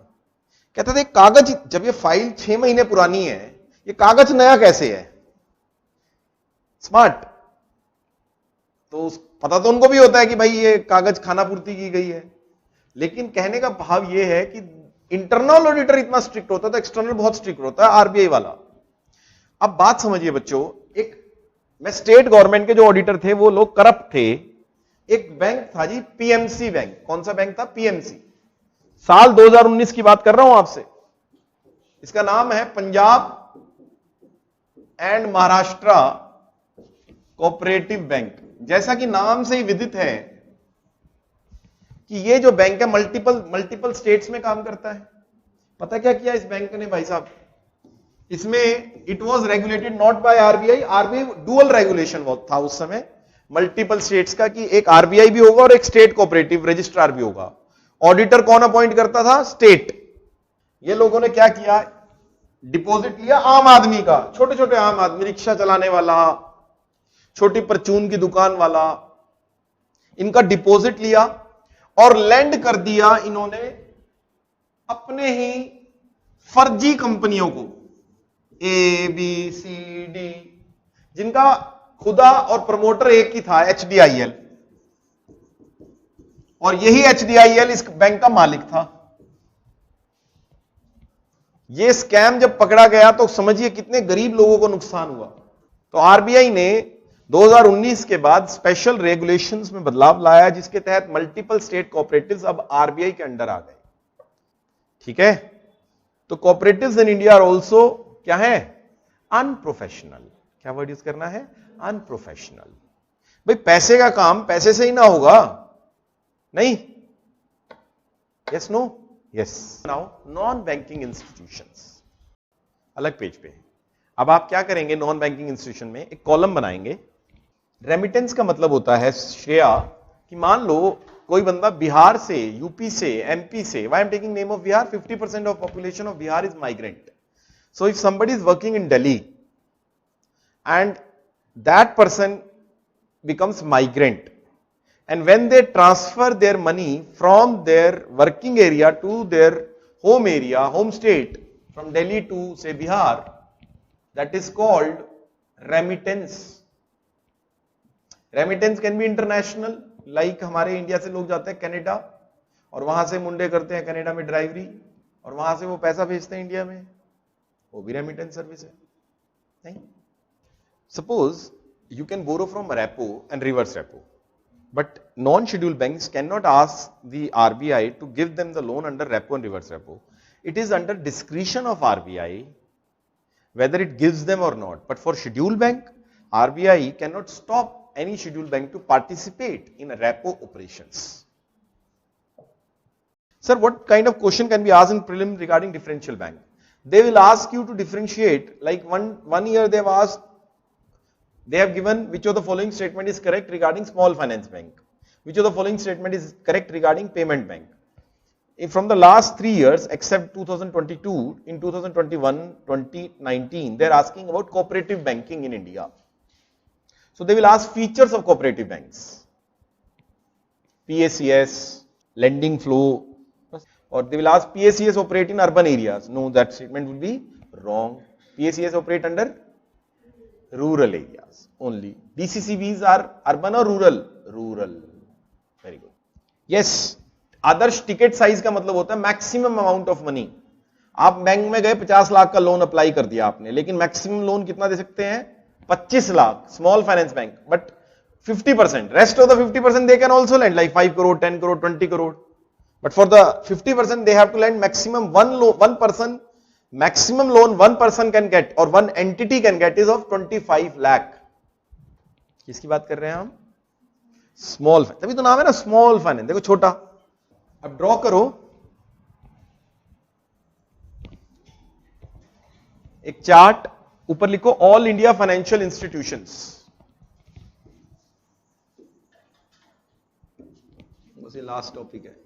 कहते थे कागज, जब ये फाइल 6 महीने पुरानी है, ये कागज नया कैसे है? स्मार्ट. तो पता तो उनको भी होता है कि भाई ये कागज खाना पूर्ति की गई है, लेकिन कहने का भाव ये है कि इंटरनल ऑडिटर इतना स्ट्रिक्ट होता था, एक्सटर्नल बहुत स्ट्रिक्ट होता है आरबीआई वाला. अब बात समझिए बच्चों, एक मैं स्टेट गवर्नमेंट के जो ऑडिटर थे वो लोग करप्ट थे. एक बैंक था जी, पीएमसी बैंक. कौन सा बैंक था? पीएमसी. साल 2019 की बात कर रहा हूं आपसे. इसका नाम है Punjab and Maharashtra cooperative bank. जैसा कि नाम से ही विदित है कि ये जो बैंक है मल्टीपल स्टेट्स में काम करता है. पता क्या किया इस बैंक ने भाई साहब? इसमें it was regulated not by RBI. RBI dual regulation था उस समय मल्टीपल स्टेट्स का, कि एक आरबीआई भी होगा और एक स्टेट कोऑपरेटिव रजिस्ट्रार भी होगा. ऑडिटर कौन अपॉइंट करता था? स्टेट. ये लोगों ने क्या किया, डिपॉजिट लिया आम आदमी का, छोटे छोटे आम आदमी, रिक्शा चलाने वाला, छोटी परचून की दुकान वाला, इनका डिपॉजिट लिया और लैंड कर दिया इन्होंने अपने ही फर्जी कंपनियों को, ए बी सी डी, जिनका खुदा और प्रमोटर एक ही था, HDIL, और यही HDIL इस बैंक का मालिक था। ये स्कैम जब पकड़ा गया तो समझिए कितने गरीब लोगों को नुकसान हुआ। तो आरबीआई ने 2019 के बाद स्पेशल रेगुलेशंस में बदलाव लाया, जिसके तहत मल्टीपल स्टेट कोऑपरेटिव्स अब आरबीआई के अंडर आ गए। ठीक है, तो cooperatives in India are also क्या है, अनप्रोफेशनल। क्या वर्ड यूज करना है, अनप्रोफेशनल। भाई पैसे का काम पैसे से ही ना होगा, नहीं? Yes no? Yes. Now non banking institutions, अलग पेज पे। अब आप क्या करेंगे, नॉन बैंकिंग इंस्टीट्यूशन में एक कॉलम बनाएंगे। रेमिटेंस का मतलब होता है श्रेया, कि मान लो कोई बंदा बिहार से, यूपी से, एमपी से, why I am taking name of Bihar, 50% of population of Bihar is migrant. So if somebody is working in Delhi and that person becomes migrant, and when they transfer their money from their working area to their home area, home state, from Delhi to say Bihar, that is called remittance. Remittance can be international, like हमारे India से लोग जाते हैं Canada और वहां से मुंडे करते हैं कनाडा में ड्राइवरी और वहां से वो पैसा भेजते हैं इंडिया में, वो भी रेमिटेंस सर्विस है। नहीं? Suppose you can borrow from repo and reverse repo, but non-scheduled banks cannot ask the RBI to give them the loan under repo and reverse repo. It is under discretion of RBI whether it gives them or not. But for scheduled bank, RBI cannot stop any scheduled bank to participate in repo operations. Sir, what kind of question can be asked in prelim regarding differential bank? They will ask you to differentiate, like one year they have asked, they have given which of the following statement is correct regarding small finance bank, which of the following statement is correct regarding payment bank. If from the last 3 years except 2022, in 2021, 2019, they are asking about cooperative banking in India. So they will ask features of cooperative banks, PACS, lending flow, or they will ask PACS operate in urban areas. No, that statement will be wrong. PACS operate under rural areas only. DCCBs are urban or rural? Rural. Very good. Yes. Adarsh ticket size का मतलब होता है maximum amount of money. आप bank में गए 50 लाख का loan apply कर दिया आपने, लेकिन मैक्सिमम लोन कितना दे सकते हैं? 25 lakh, small finance bank. But 50%, rest of the 50% they can also lend, like 5 crore, 10 crore, 20 crore. But for the 50% they have to lend maximum one person. Maximum loan one person can get or one entity can get is of 25 lakh. किसकी बात कर रहे हैं हम? Small, तभी तो नाम है ना स्मॉल फाइनेंस। देखो छोटा। अब ड्रॉ करो एक चार्ट, ऊपर लिखो ऑल इंडिया फाइनेंशियल इंस्टीट्यूशंस। बस ये लास्ट टॉपिक है।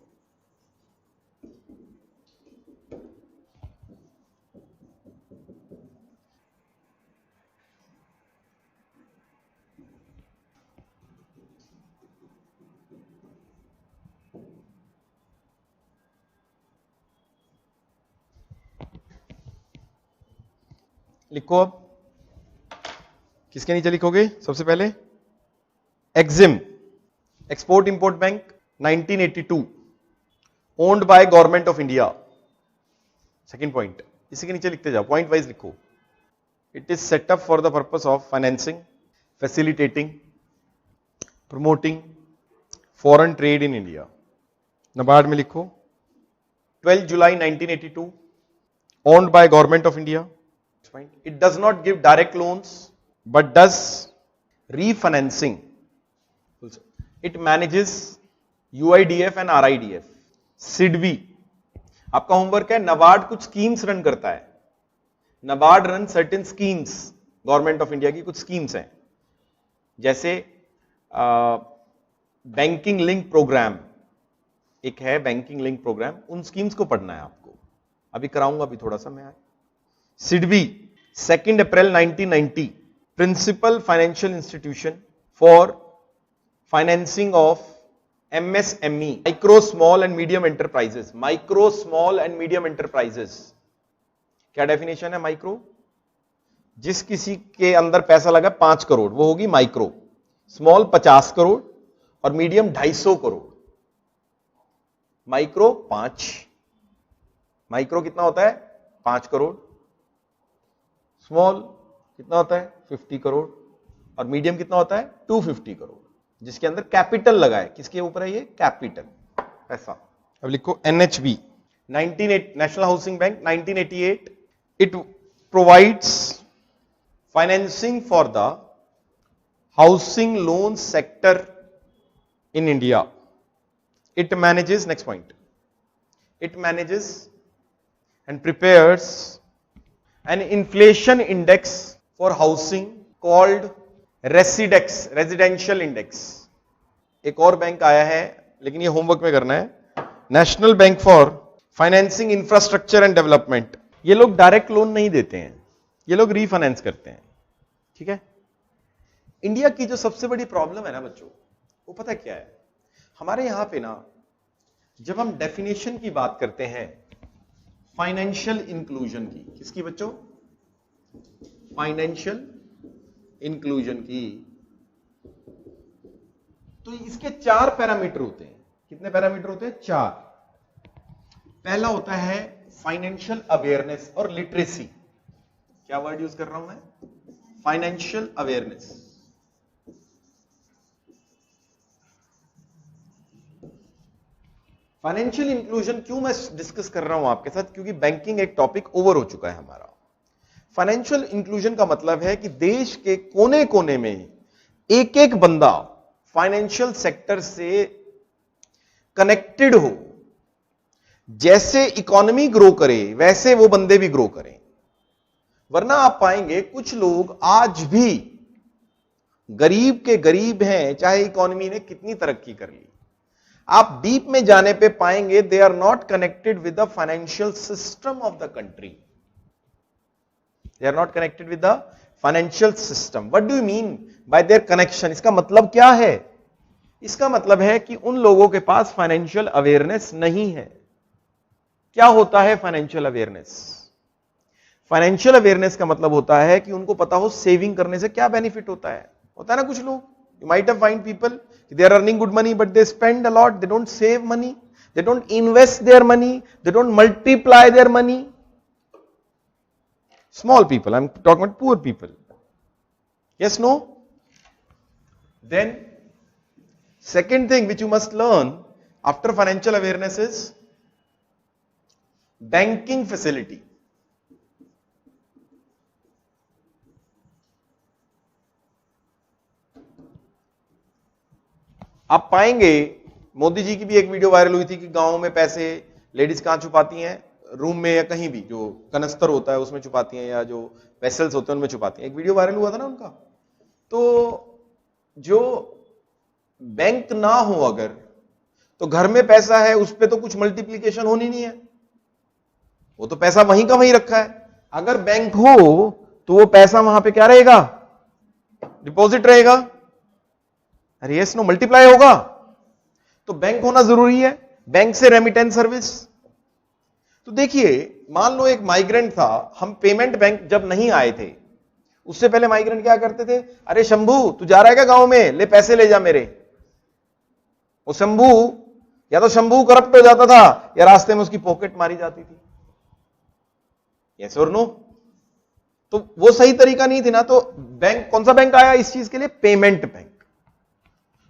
लिखो अब, किसके नीचे लिखोगे? सबसे पहले EXIM, export import bank, 1982, owned by government of India. Second point, इसी के नीचे लिखते जाओ, पॉइंट वाइज लिखो। It is set up for the purpose of financing, facilitating, promoting foreign trade in India. NABARD में लिखो 12 जुलाई 1982, owned by government of India. It does not give direct loans but does refinancing. It manages UIDF and RIDF. SIDBI, आपका homework है, नबार्ड कुछ schemes run करता है। NABARD run certain schemes, government of India की कुछ स्कीम्स हैं, जैसे बैंकिंग लिंक प्रोग्राम, एक है बैंकिंग लिंक प्रोग्राम, उन स्कीम्स को पढ़ना है आपको। अभी कराऊंगा, अभी थोड़ा सा मैं SIDBI 2 April 1990 principal financial institution for financing of MSME micro small and medium enterprises. Micro small and medium enterprises क्या डेफिनेशन है? माइक्रो जिस किसी के अंदर पैसा लगा 5 करोड़ वो होगी माइक्रो, स्मॉल 50 करोड़ और मीडियम 250 करोड़। माइक्रो 5, माइक्रो कितना होता है? 5 करोड़। स्मॉल कितना होता है? 50 करोड़। और मीडियम कितना होता है? 250 करोड़, जिसके अंदर कैपिटल लगा है। किसके ऊपर है ये? कैपिटल, पैसा। अब लिखो NHB 1988 national housing bank 1988 it provides financing for the housing loan sector in India. It manages, next point, it manages and prepares an inflation index for housing called Residex, residential index. एक और bank आया है लेकिन ये homework में करना है, national bank for financing infrastructure and development. ये लोग डायरेक्ट लोन नहीं देते हैं, ये लोग रीफाइनेंस करते हैं। ठीक है, इंडिया की जो सबसे बड़ी प्रॉब्लम है ना बच्चों, वो पता क्या है? हमारे यहां पे ना जब हम डेफिनेशन की बात करते हैं फाइनेंशियल इंक्लूजन की, किसकी बच्चों? फाइनेंशियल इंक्लूजन की, तो इसके 4 पैरामीटर होते हैं। कितने पैरामीटर होते हैं? 4। पहला होता है फाइनेंशियल अवेयरनेस और लिटरेसी। क्या वर्ड यूज कर रहा हूं मैं? Financial awareness. फाइनेंशियल इंक्लूजन क्यों मैं डिस्कस कर रहा हूं आपके साथ? क्योंकि बैंकिंग एक टॉपिक ओवर हो चुका है हमारा। फाइनेंशियल इंक्लूजन का मतलब है कि देश के कोने कोने में एक एक बंदा फाइनेंशियल सेक्टर से कनेक्टेड हो। जैसे इकोनॉमी ग्रो करे वैसे वो बंदे भी ग्रो करें। वरना आप पाएंगे कुछ लोग आज भी गरीब के गरीब हैं, चाहे इकोनॉमी ने कितनी तरक्की कर ली। आप डीप में जाने पे पाएंगे they are not connected with the financial system of the country. They are not connected with the financial system. What do you mean by their connection? इसका मतलब क्या है? इसका मतलब है कि उन लोगों के पास फाइनेंशियल अवेयरनेस नहीं है। क्या होता है फाइनेंशियल अवेयरनेस? फाइनेंशियल अवेयरनेस का मतलब होता है कि उनको पता हो सेविंग करने से क्या बेनिफिट होता है। होता है ना कुछ लोग, you might have find people they are earning good money but they spend a lot, they don't save money, they don't invest their money, they don't multiply their money. Small people, I'm talking about poor people. Yes, no? Then second thing which you must learn after financial awareness is banking facility. आप पाएंगे मोदी जी की भी एक video viral हुई थी कि गांव में पैसे लेडीज कहां छुपाती हैं? रूम में या कहीं भी, जो कनस्तर होता है उसमें छुपाती हैं, या जो वेसल्स होते हैं उनमें छुपाती हैं। एक वीडियो वायरल हुआ था ना उनका। तो जो बैंक ना हो अगर, तो घर में पैसा है उस पर तो कुछ मल्टीप्लीकेशन होनी नहीं है, वो तो पैसा वहीं का वहीं रखा है। अगर बैंक हो तो वो पैसा वहां पे क्या रहेगा? डिपॉजिट रहेगा। अरे यस नो, मल्टीप्लाई होगा। तो बैंक होना जरूरी है। बैंक से रेमिटेंस सर्विस। तो देखिए, मान लो एक माइग्रेंट था, हम पेमेंट बैंक जब नहीं आए थे उससे पहले माइग्रेंट क्या करते थे? अरे शंभू तू जा रहा है क्या गांव में? ले पैसे ले जा मेरे। वो शंभू या तो शंभू करप्ट हो जाता था या रास्ते में उसकी पॉकेट मारी जाती थी। यस और नो? तो वो सही तरीका नहीं थी ना। तो बैंक, कौन सा बैंक आया इस चीज के लिए? Payment bank.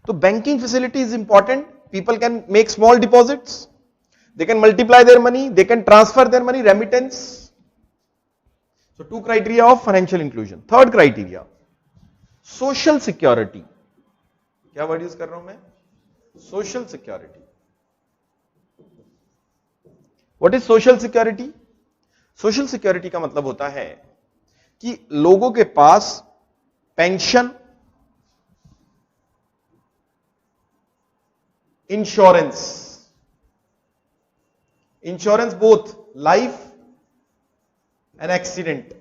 तो banking facility is important. People can make small deposits, they can multiply their money, they can transfer their money, remittance. So 2 criteria of financial inclusion. Third criteria, social security. क्या word use कर रहा हूं मैं? social security. What is social security? social security का मतलब होता है कि लोगों के पास pension, insurance both life and accident.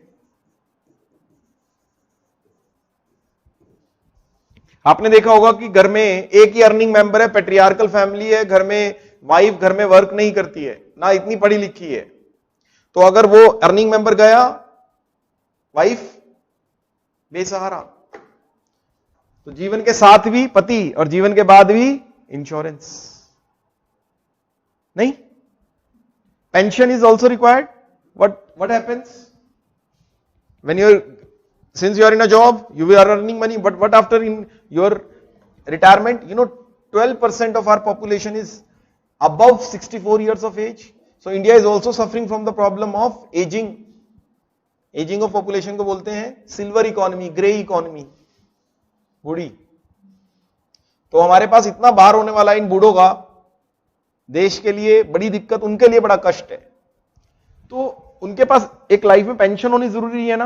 आपने देखा होगा कि घर में एक ही अर्निंग मेंबर है, पेट्रियार्कल फैमिली है, घर में वाइफ घर में वर्क नहीं करती है, ना इतनी पढ़ी लिखी है, तो अगर वो अर्निंग मेंबर गया, वाइफ बेसहारा। तो जीवन के साथ भी पति और जीवन के बाद भी इंश्योरेंस नहीं। Pension is also required. what happens when since you are in a job, you are earning money, but what after in your retirement? 12% of our population is above 64 years of age. So India is also suffering from the problem of aging of population को बोलते हैं silver economy, grey economy, बूढ़ी। तो हमारे पास इतना बाहर होने वाला इन बूढ़ों का, देश के लिए बड़ी दिक्कत, उनके लिए बड़ा कष्ट है। तो उनके पास एक लाइफ में पेंशन होनी जरूरी है ना।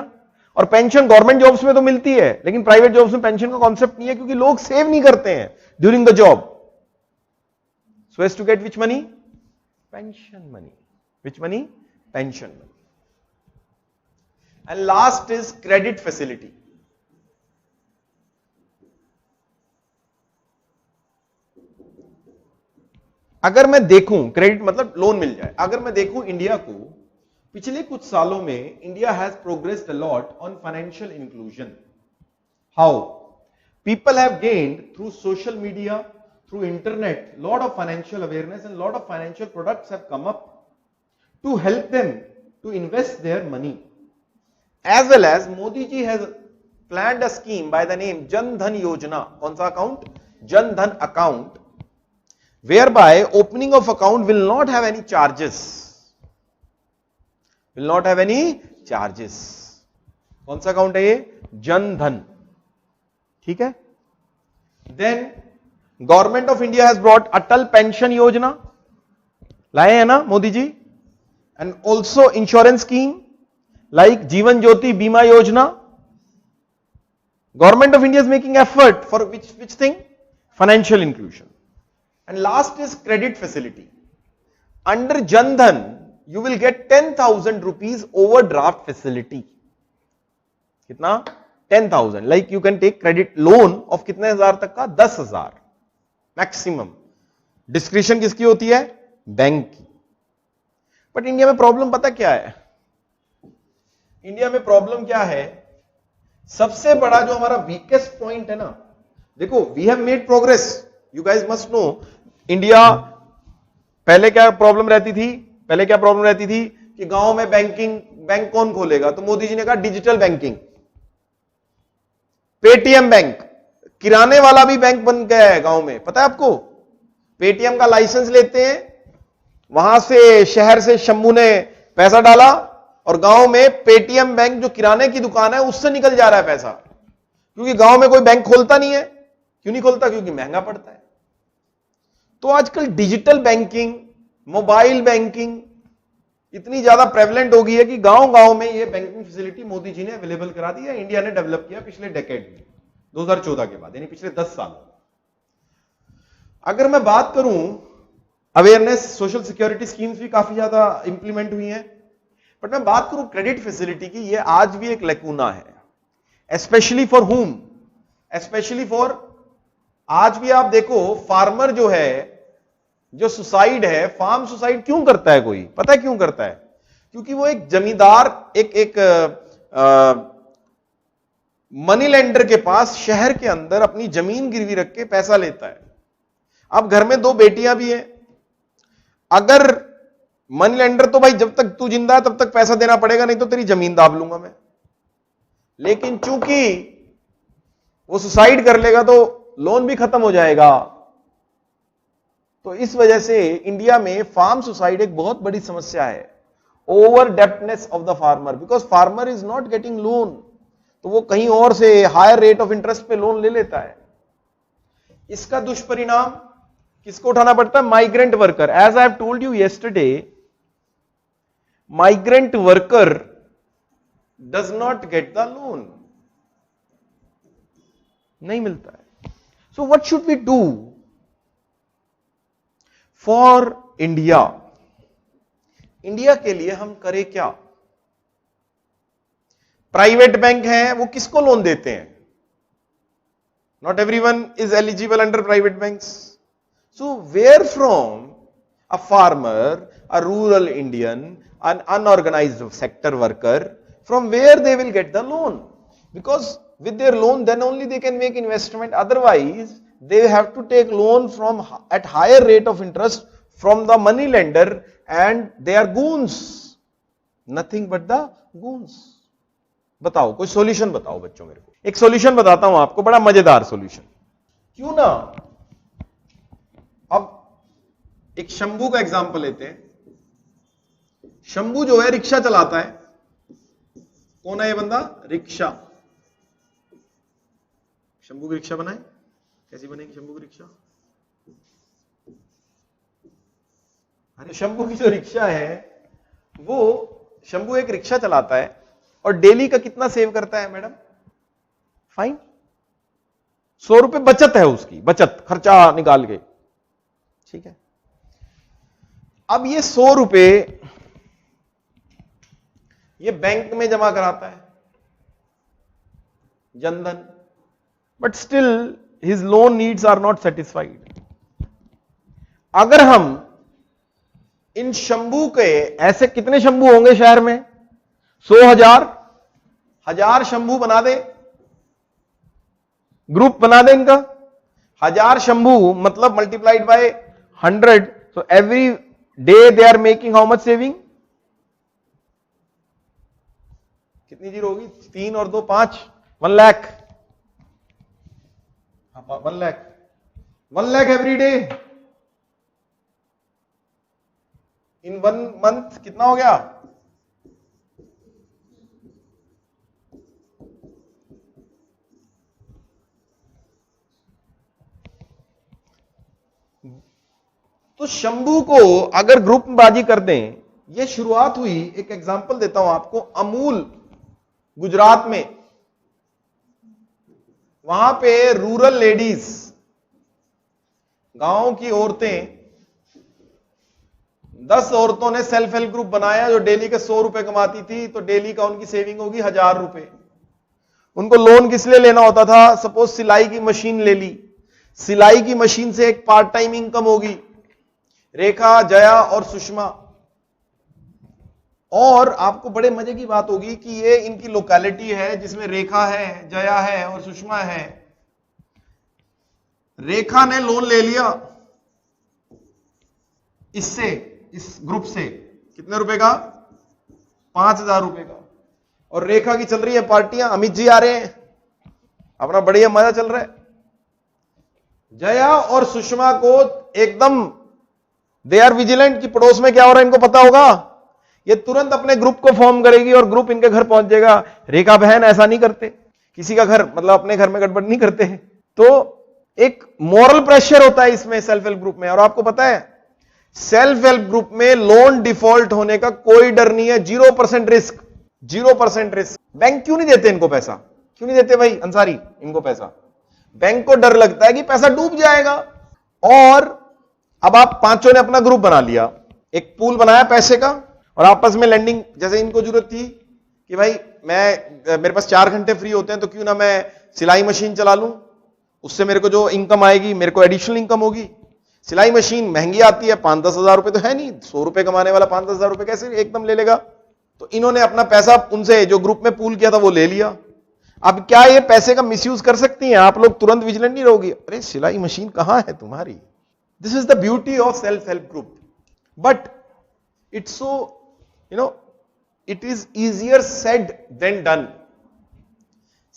और पेंशन गवर्नमेंट जॉब्स में तो मिलती है, लेकिन प्राइवेट जॉब्स में पेंशन का कॉन्सेप्ट नहीं है, क्योंकि लोग सेव नहीं करते हैं during the job. So as to get which money? Pension money. Which money? Pension money. And last is credit facility. अगर मैं देखूं, क्रेडिट मतलब लोन मिल जाए, अगर मैं देखूं इंडिया को, पिछले कुछ सालों में India has progressed a lot on financial inclusion. How? People have gained through social media, through internet, lot of financial awareness and lot of financial products have come up to help them to invest their money, as well as Modi ji has planned a scheme by the name Jan Dhan Yojana. कौन सा account? Jan Dhan account, whereby opening of account will not have any charges, will not have any charges। कौन सा account है ये? जन धन। ठीक है। Then government of India has brought Atal pension Yojana, लाए हैं ना Modi ji, and also insurance scheme like Jeevan Jyoti Bima Yojana. Government of India is making effort for which thing? Financial inclusion। And last is credit facility. Under Jan Dhan, you will get 10,000 rupees overdraft facility. कितना? 10,000. Like you can take credit loan of कितने हजार तक का? 10,000 maximum. Description किसकी होती है? Bank की। But India में प्रॉब्लम पता क्या है? इंडिया में प्रॉब्लम क्या है? सबसे बड़ा जो हमारा वीकेस्ट पॉइंट है ना, देखो, we have made progress, you guys must know. India पहले क्या प्रॉब्लम रहती थी? पहले क्या प्रॉब्लम रहती थी कि गांव में बैंक कौन खोलेगा? तो मोदी जी ने कहा डिजिटल बैंकिंग, पेटीएम बैंक, किराने वाला भी बैंक बन गया है गांव में, पता है आपको? पेटीएम का लाइसेंस लेते हैं, वहां से शहर से शंभू ने पैसा डाला और गांव में पेटीएम बैंक जो किराने की दुकान है उससे निकल जा रहा है पैसा, क्योंकि गांव में कोई बैंक खोलता नहीं है। क्यों नहीं खोलता? क्योंकि महंगा पड़ता है। तो आजकल डिजिटल बैंकिंग, मोबाइल बैंकिंग इतनी ज्यादा प्रेवलेंट हो गई है कि गांव-गांव में ये बैंकिंग फैसिलिटी मोदी जी ने अवेलेबल करा दी है। इंडिया ने डेवलप किया पिछले डेकेड में, 2014 के बाद, यानी पिछले 10 साल। अगर मैं बात करूं, अवेयरनेस, सोशल सिक्योरिटी स्कीम्स भी काफी ज्यादा इंप्लीमेंट हुई हैं, बट मैं बात करूं क्रेडिट फैसिलिटी की, ये आज भी एक लैकूना है। स्पेशली फॉर हुम? स्पेशली फॉर, आज भी आप देखो, फार्मर जो है, जो सुसाइड है, फार्म सुसाइड क्यों करता है कोई? पता है क्यों करता है? क्योंकि वो एक जमींदार, एक मनी लेंडर के पास शहर के अंदर अपनी जमीन गिरवी रख के पैसा लेता है। अब घर में 2 बेटियां भी हैं, अगर मनी लेंडर तो भाई जब तक तू जिंदा है तब तक पैसा देना पड़ेगा, नहीं तो तेरी जमीन दाब लूंगा मैं। लेकिन चूंकि वो सुसाइड कर लेगा तो लोन भी खत्म हो जाएगा। तो इस वजह से इंडिया में फार्म सुसाइड एक बहुत बड़ी समस्या है, over debtness of the farmer, because farmer is not getting loan, तो वो कहीं और से हायर रेट ऑफ इंटरेस्ट पे लोन ले लेता है। इसका दुष्परिणाम किसको उठाना पड़ता है? Migrant worker. As I have told you yesterday, migrant worker does not get the loan, नहीं मिलता है। So what should we do for India? India के लिए हम करें क्या? प्राइवेट बैंक हैं वो किसको लोन देते हैं? Not everyone is eligible under private banks. So where from a farmer, a rural Indian, an unorganized sector worker, from where they will get the loan? Because with their loan then only they can make investment, otherwise they have to take loan from at higher rate of interest from the money lender, and they are goons, nothing but the goons. बताओ कोई solution बताओ बच्चों मेरे को. एक solution बताता हूं आपको, बड़ा मजेदार सॉल्यूशन. क्यों ना अब एक शंभू का एग्जांपल लेते हैं. शंभू जो है रिक्शा चलाता है. कौन है ये बंदा? रिक्शा. शंभू की रिक्शा बनाए, कैसी बनेगी शंभू की रिक्शा? अरे शंभू की जो रिक्शा है वो, शंभू एक रिक्शा चलाता है और डेली का कितना सेव करता है मैडम? फाइन, 100 रुपए बचत है उसकी, बचत खर्चा निकाल के. ठीक है. अब ये 100 रुपए ये बैंक में जमा कराता है, Jandhan, but still his loan needs are not satisfied. अगर हम इन शंभू के, ऐसे कितने शंभू होंगे शहर में? 100,000, 1000 शंभू बना दे, ग्रुप बना दे इनका. 1000 शंभू मतलब multiplied by 100, so every day they are making how much saving? कितनी जीरो होगी? 3 और 2 5, 1 lakh. 1 lakh, 1 lakh every day. In 1 month कितना हो गया? तो शंभू को अगर ग्रुप में बाजी कर दें, यह शुरुआत हुई, एक एग्जांपल देता हूं आपको, अमूल गुजरात में. वहां पे रूरल लेडीज, गांव की औरतें, 10 औरतों ने सेल्फ हेल्प ग्रुप बनाया जो डेली के 100 रुपए कमाती थी. तो डेली का उनकी सेविंग होगी 1000 रुपए. उनको लोन किस लिए लेना होता था? सपोज सिलाई की मशीन ले ली, सिलाई की मशीन से एक पार्ट टाइम इनकम होगी. रेखा, जया और सुषमा. और आपको बड़े मजे की बात होगी कि ये इनकी लोकेलिटी है जिसमें रेखा है, जया है और सुषमा है. रेखा ने लोन ले लिया इससे, इस ग्रुप से, कितने रुपए का? 5000 रुपए का. और रेखा की चल रही है पार्टियां, अमित जी आ रहे हैं, अपना बढ़िया मजा चल रहा है. जया और सुषमा को एकदम दे आर विजिलेंट कि पड़ोस में क्या हो रहा है इनको पता होगा. ये तुरंत अपने ग्रुप को फॉर्म करेगी और ग्रुप इनके घर पहुंच जाएगा. रेखा बहन ऐसा नहीं करते, किसी का घर मतलब अपने घर में गड़बड़ नहीं करते हैं. तो एक मॉरल प्रेशर होता है इसमें सेल्फ हेल्प ग्रुप में. और आपको पता है सेल्फ हेल्प ग्रुप में लोन डिफॉल्ट होने का कोई डर नहीं है. 0% रिस्क, 0% रिस्क. बैंक क्यों नहीं देते इनको पैसा? क्यों नहीं देते भाई अंसारी इनको पैसा? बैंक को डर लगता है कि पैसा डूब जाएगा. और अब आप पांचों ने अपना ग्रुप बना लिया, एक पूल बनाया पैसे का, और आपस में लेंडिंग, जैसे इनको जरूरत थी कि भाई मेरे पास 4 घंटे फ्री होते हैं तो क्यों ना मैं सिलाई मशीन चला लूं, उससे मेरे को जो इनकम आएगी मेरे को एडिशनल इनकम होगी. सिलाई मशीन महंगी आती है, 5-10 हजार रुपए तो है नहीं. 100 रुपए कमाने वाला 5-10 हजार रुपए कैसे एकदम ले लेगा? तो इन्होंने अपना पैसा उनसे जो ग्रुप में पूल किया था वो ले लिया. अब क्या ये पैसे का मिसयूज कर सकती हैं? आप लोग तुरंत विजिलेंट नहीं रहोगे, अरे सिलाई मशीन कहां है तुम्हारी? This is the beauty of self-help group. But it's so, it is easier said than done.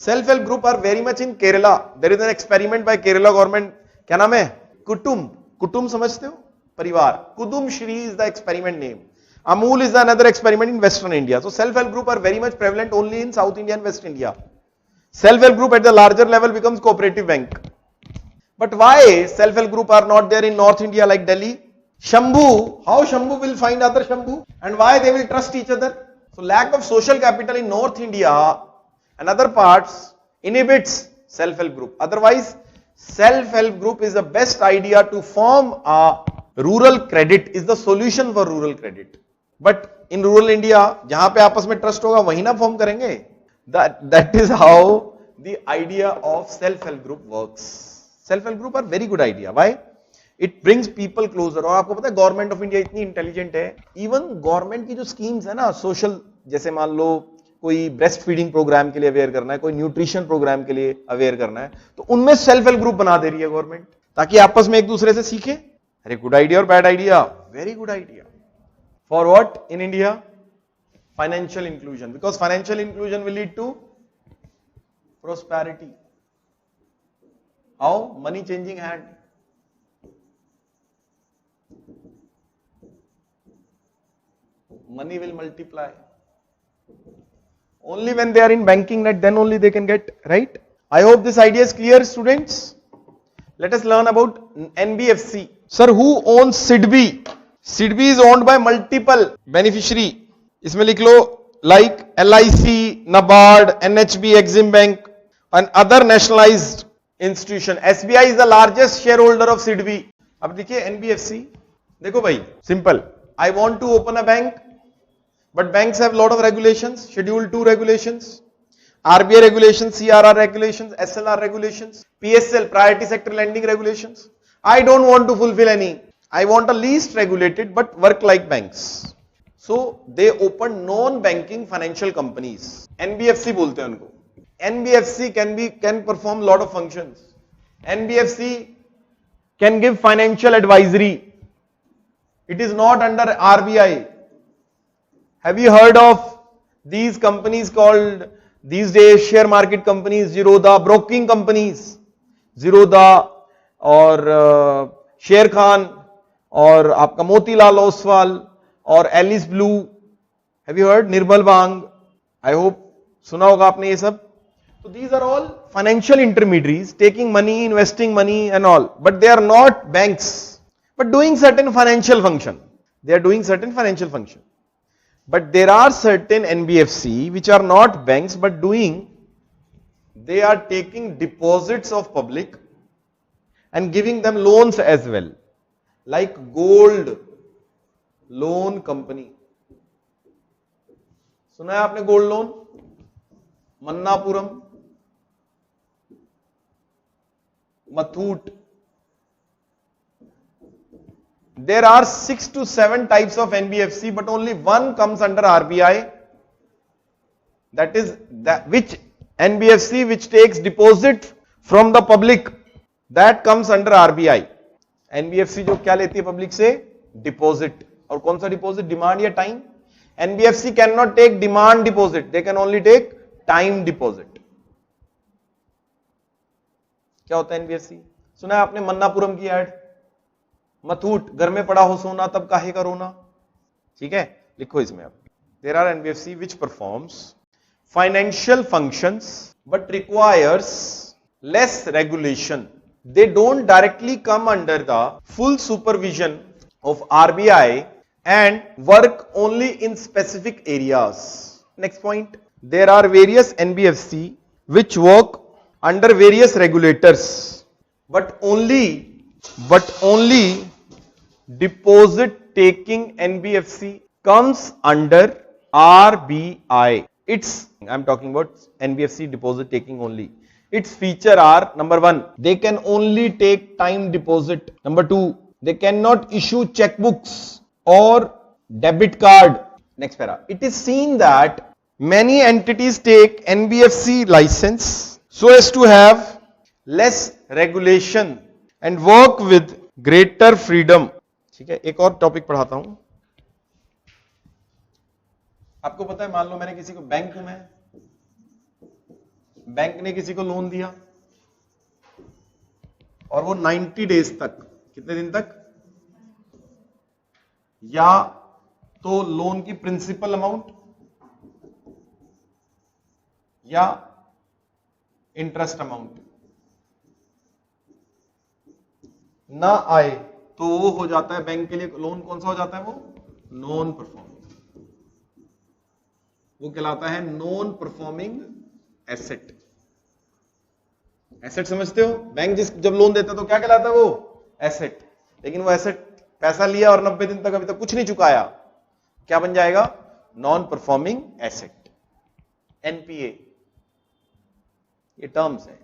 Self-help group are very much in Kerala. There is an experiment by Kerala government. क्या नाम है? कुटुम समझते हो? परिवार. Kudum Shri is the experiment name. Amul is another experiment in Western India. So self-help group are very much prevalent only in South India and West India. Self-help group at the larger level becomes cooperative bank. But why self-help group are not there in North India like Delhi? Shambhu, how Shambhu will find other Shambhu? And why they will trust each other? So lack of social capital in North India and other parts inhibits self-help group. Otherwise, self-help group is the best idea to form a rural credit, is the solution for rural credit. But in rural India, जहां पे आपस में trust होगा वहीं ना form करेंगे. That is how the idea of self-help group works. Self-help group are very good idea. Why? It brings people closer. और आपको पता है गवर्नमेंट ऑफ इंडिया इतनी इंटेलिजेंट है, इवन गवर्नमेंट की जो स्कीम्स है ना सोशल, जैसे मान लो कोई ब्रेस्ट फीडिंग प्रोग्राम के लिए अवेयर करना है, कोई न्यूट्रिशन प्रोग्राम के लिए अवेयर करना है, तो उनमें सेल्फ हेल्प ग्रुप बना दे रही है गवर्नमेंट, ताकि आपस में एक दूसरे से सीखे. अरे गुड आइडिया और bad idea, very good idea. For what in India? Financial inclusion, because financial inclusion will lead to prosperity. How? Money changing hand. Money will multiply. Only when they are in banking net, then only they can get, right? I hope this idea is clear, students. Let us learn about NBFC. Sir, who owns SIDBI? SIDBI is owned by multiple beneficiary. इसमें लिख लो like LIC, NABARD, NHB, Exim Bank and other nationalized institution. SBI is the largest shareholder of SIDBI. अब देखिए NBFC, देखो भाई simple. I want to open a bank, but banks have lot of regulations, Schedule 2 regulations, RBI regulations, CRR regulations, SLR regulations, PSL, priority sector lending regulations. I don't want to fulfill any. I want a least regulated but work like banks. So they open non-banking financial companies. NBFC बोलते हैं उनको. NBFC can perform lot of functions. NBFC can give financial advisory. It is not under RBI. Have you heard of these companies called these days share market companies, Zerodha, broking companies, Zerodha और शेर खान और आपका मोतीलाल ओसवाल और Alice Blue. Have you heard? Nirmal Bang, I hope सुना होगा आपने ये सब. So these are all financial intermediaries taking money, investing money and all, but they are not banks, but doing certain financial function. They are doing certain financial function. But there are certain NBFC which are not banks but they are taking deposits of public and giving them loans as well, like gold loan company. सुना है आपने gold loan? Manappuram, Mathut. There are 6 to 7 types of NBFC, but only one comes under RBI. That is which NBFC which takes deposit from the public, that comes under RBI. NBFC जो क्या लेती है public से? Deposit. और कौन सा deposit? Demand या time? NBFC cannot take demand deposit, they can only take time deposit. क्या होता है एनबीएफसी? सुना है आपने मन्नापुरम की एड? मथूट, घर में पड़ा हो सोना तब काहे का रोना. ठीक है, लिखो इसमें अब. There are NBFC which performs financial functions but requires less regulation. They don't directly come under the full supervision of RBI and work only in specific areas. Next point, there are various NBFC which work under various regulators, but only deposit taking NBFC comes under RBI. I'm talking about NBFC deposit taking only. Its feature are: number 1, they can only take time deposit. Number 2, they cannot issue checkbooks or debit card. Next para. It is seen that many entities take NBFC license so as to have less regulation and work with greater freedom. ठीक है, एक और topic पढ़ाता हूं. आपको पता है, मान लो मैंने किसी को बैंक ने किसी को लोन दिया और वो 90 डेज तक, कितने दिन तक, या तो लोन की प्रिंसिपल अमाउंट या इंटरेस्ट अमाउंट ना आए तो वो हो जाता है बैंक के लिए लोन. कौन सा हो जाता है वो? Non performing. वो कहलाता है नॉन परफॉर्मिंग एसेट. एसेट समझते हो? बैंक जब लोन देता है तो क्या कहलाता है वो? एसेट. लेकिन वो एसेट पैसा लिया और 90 दिन तक अभी तक कुछ नहीं चुकाया, क्या बन जाएगा? Non performing asset, NPA. ये टर्म्स हैं,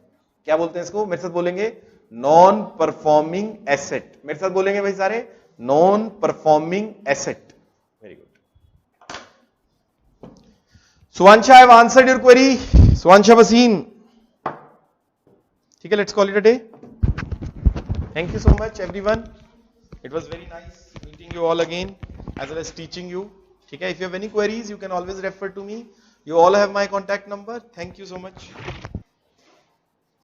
क्या बोलते हैं इसको, मेरे साथ बोलेंगे नॉन परफॉर्मिंग एसेट, मेरे साथ बोलेंगे भाई सारे, non performing asset. Very good. Suvansha, I have answered your query, Suvansha Wasim. ठीक है, let's call it a day. Thank you so much everyone, it was very nice meeting you all again as well as teaching you. ठीक है, if you have any queries you can always refer to me. You all have my contact number. Thank you so much.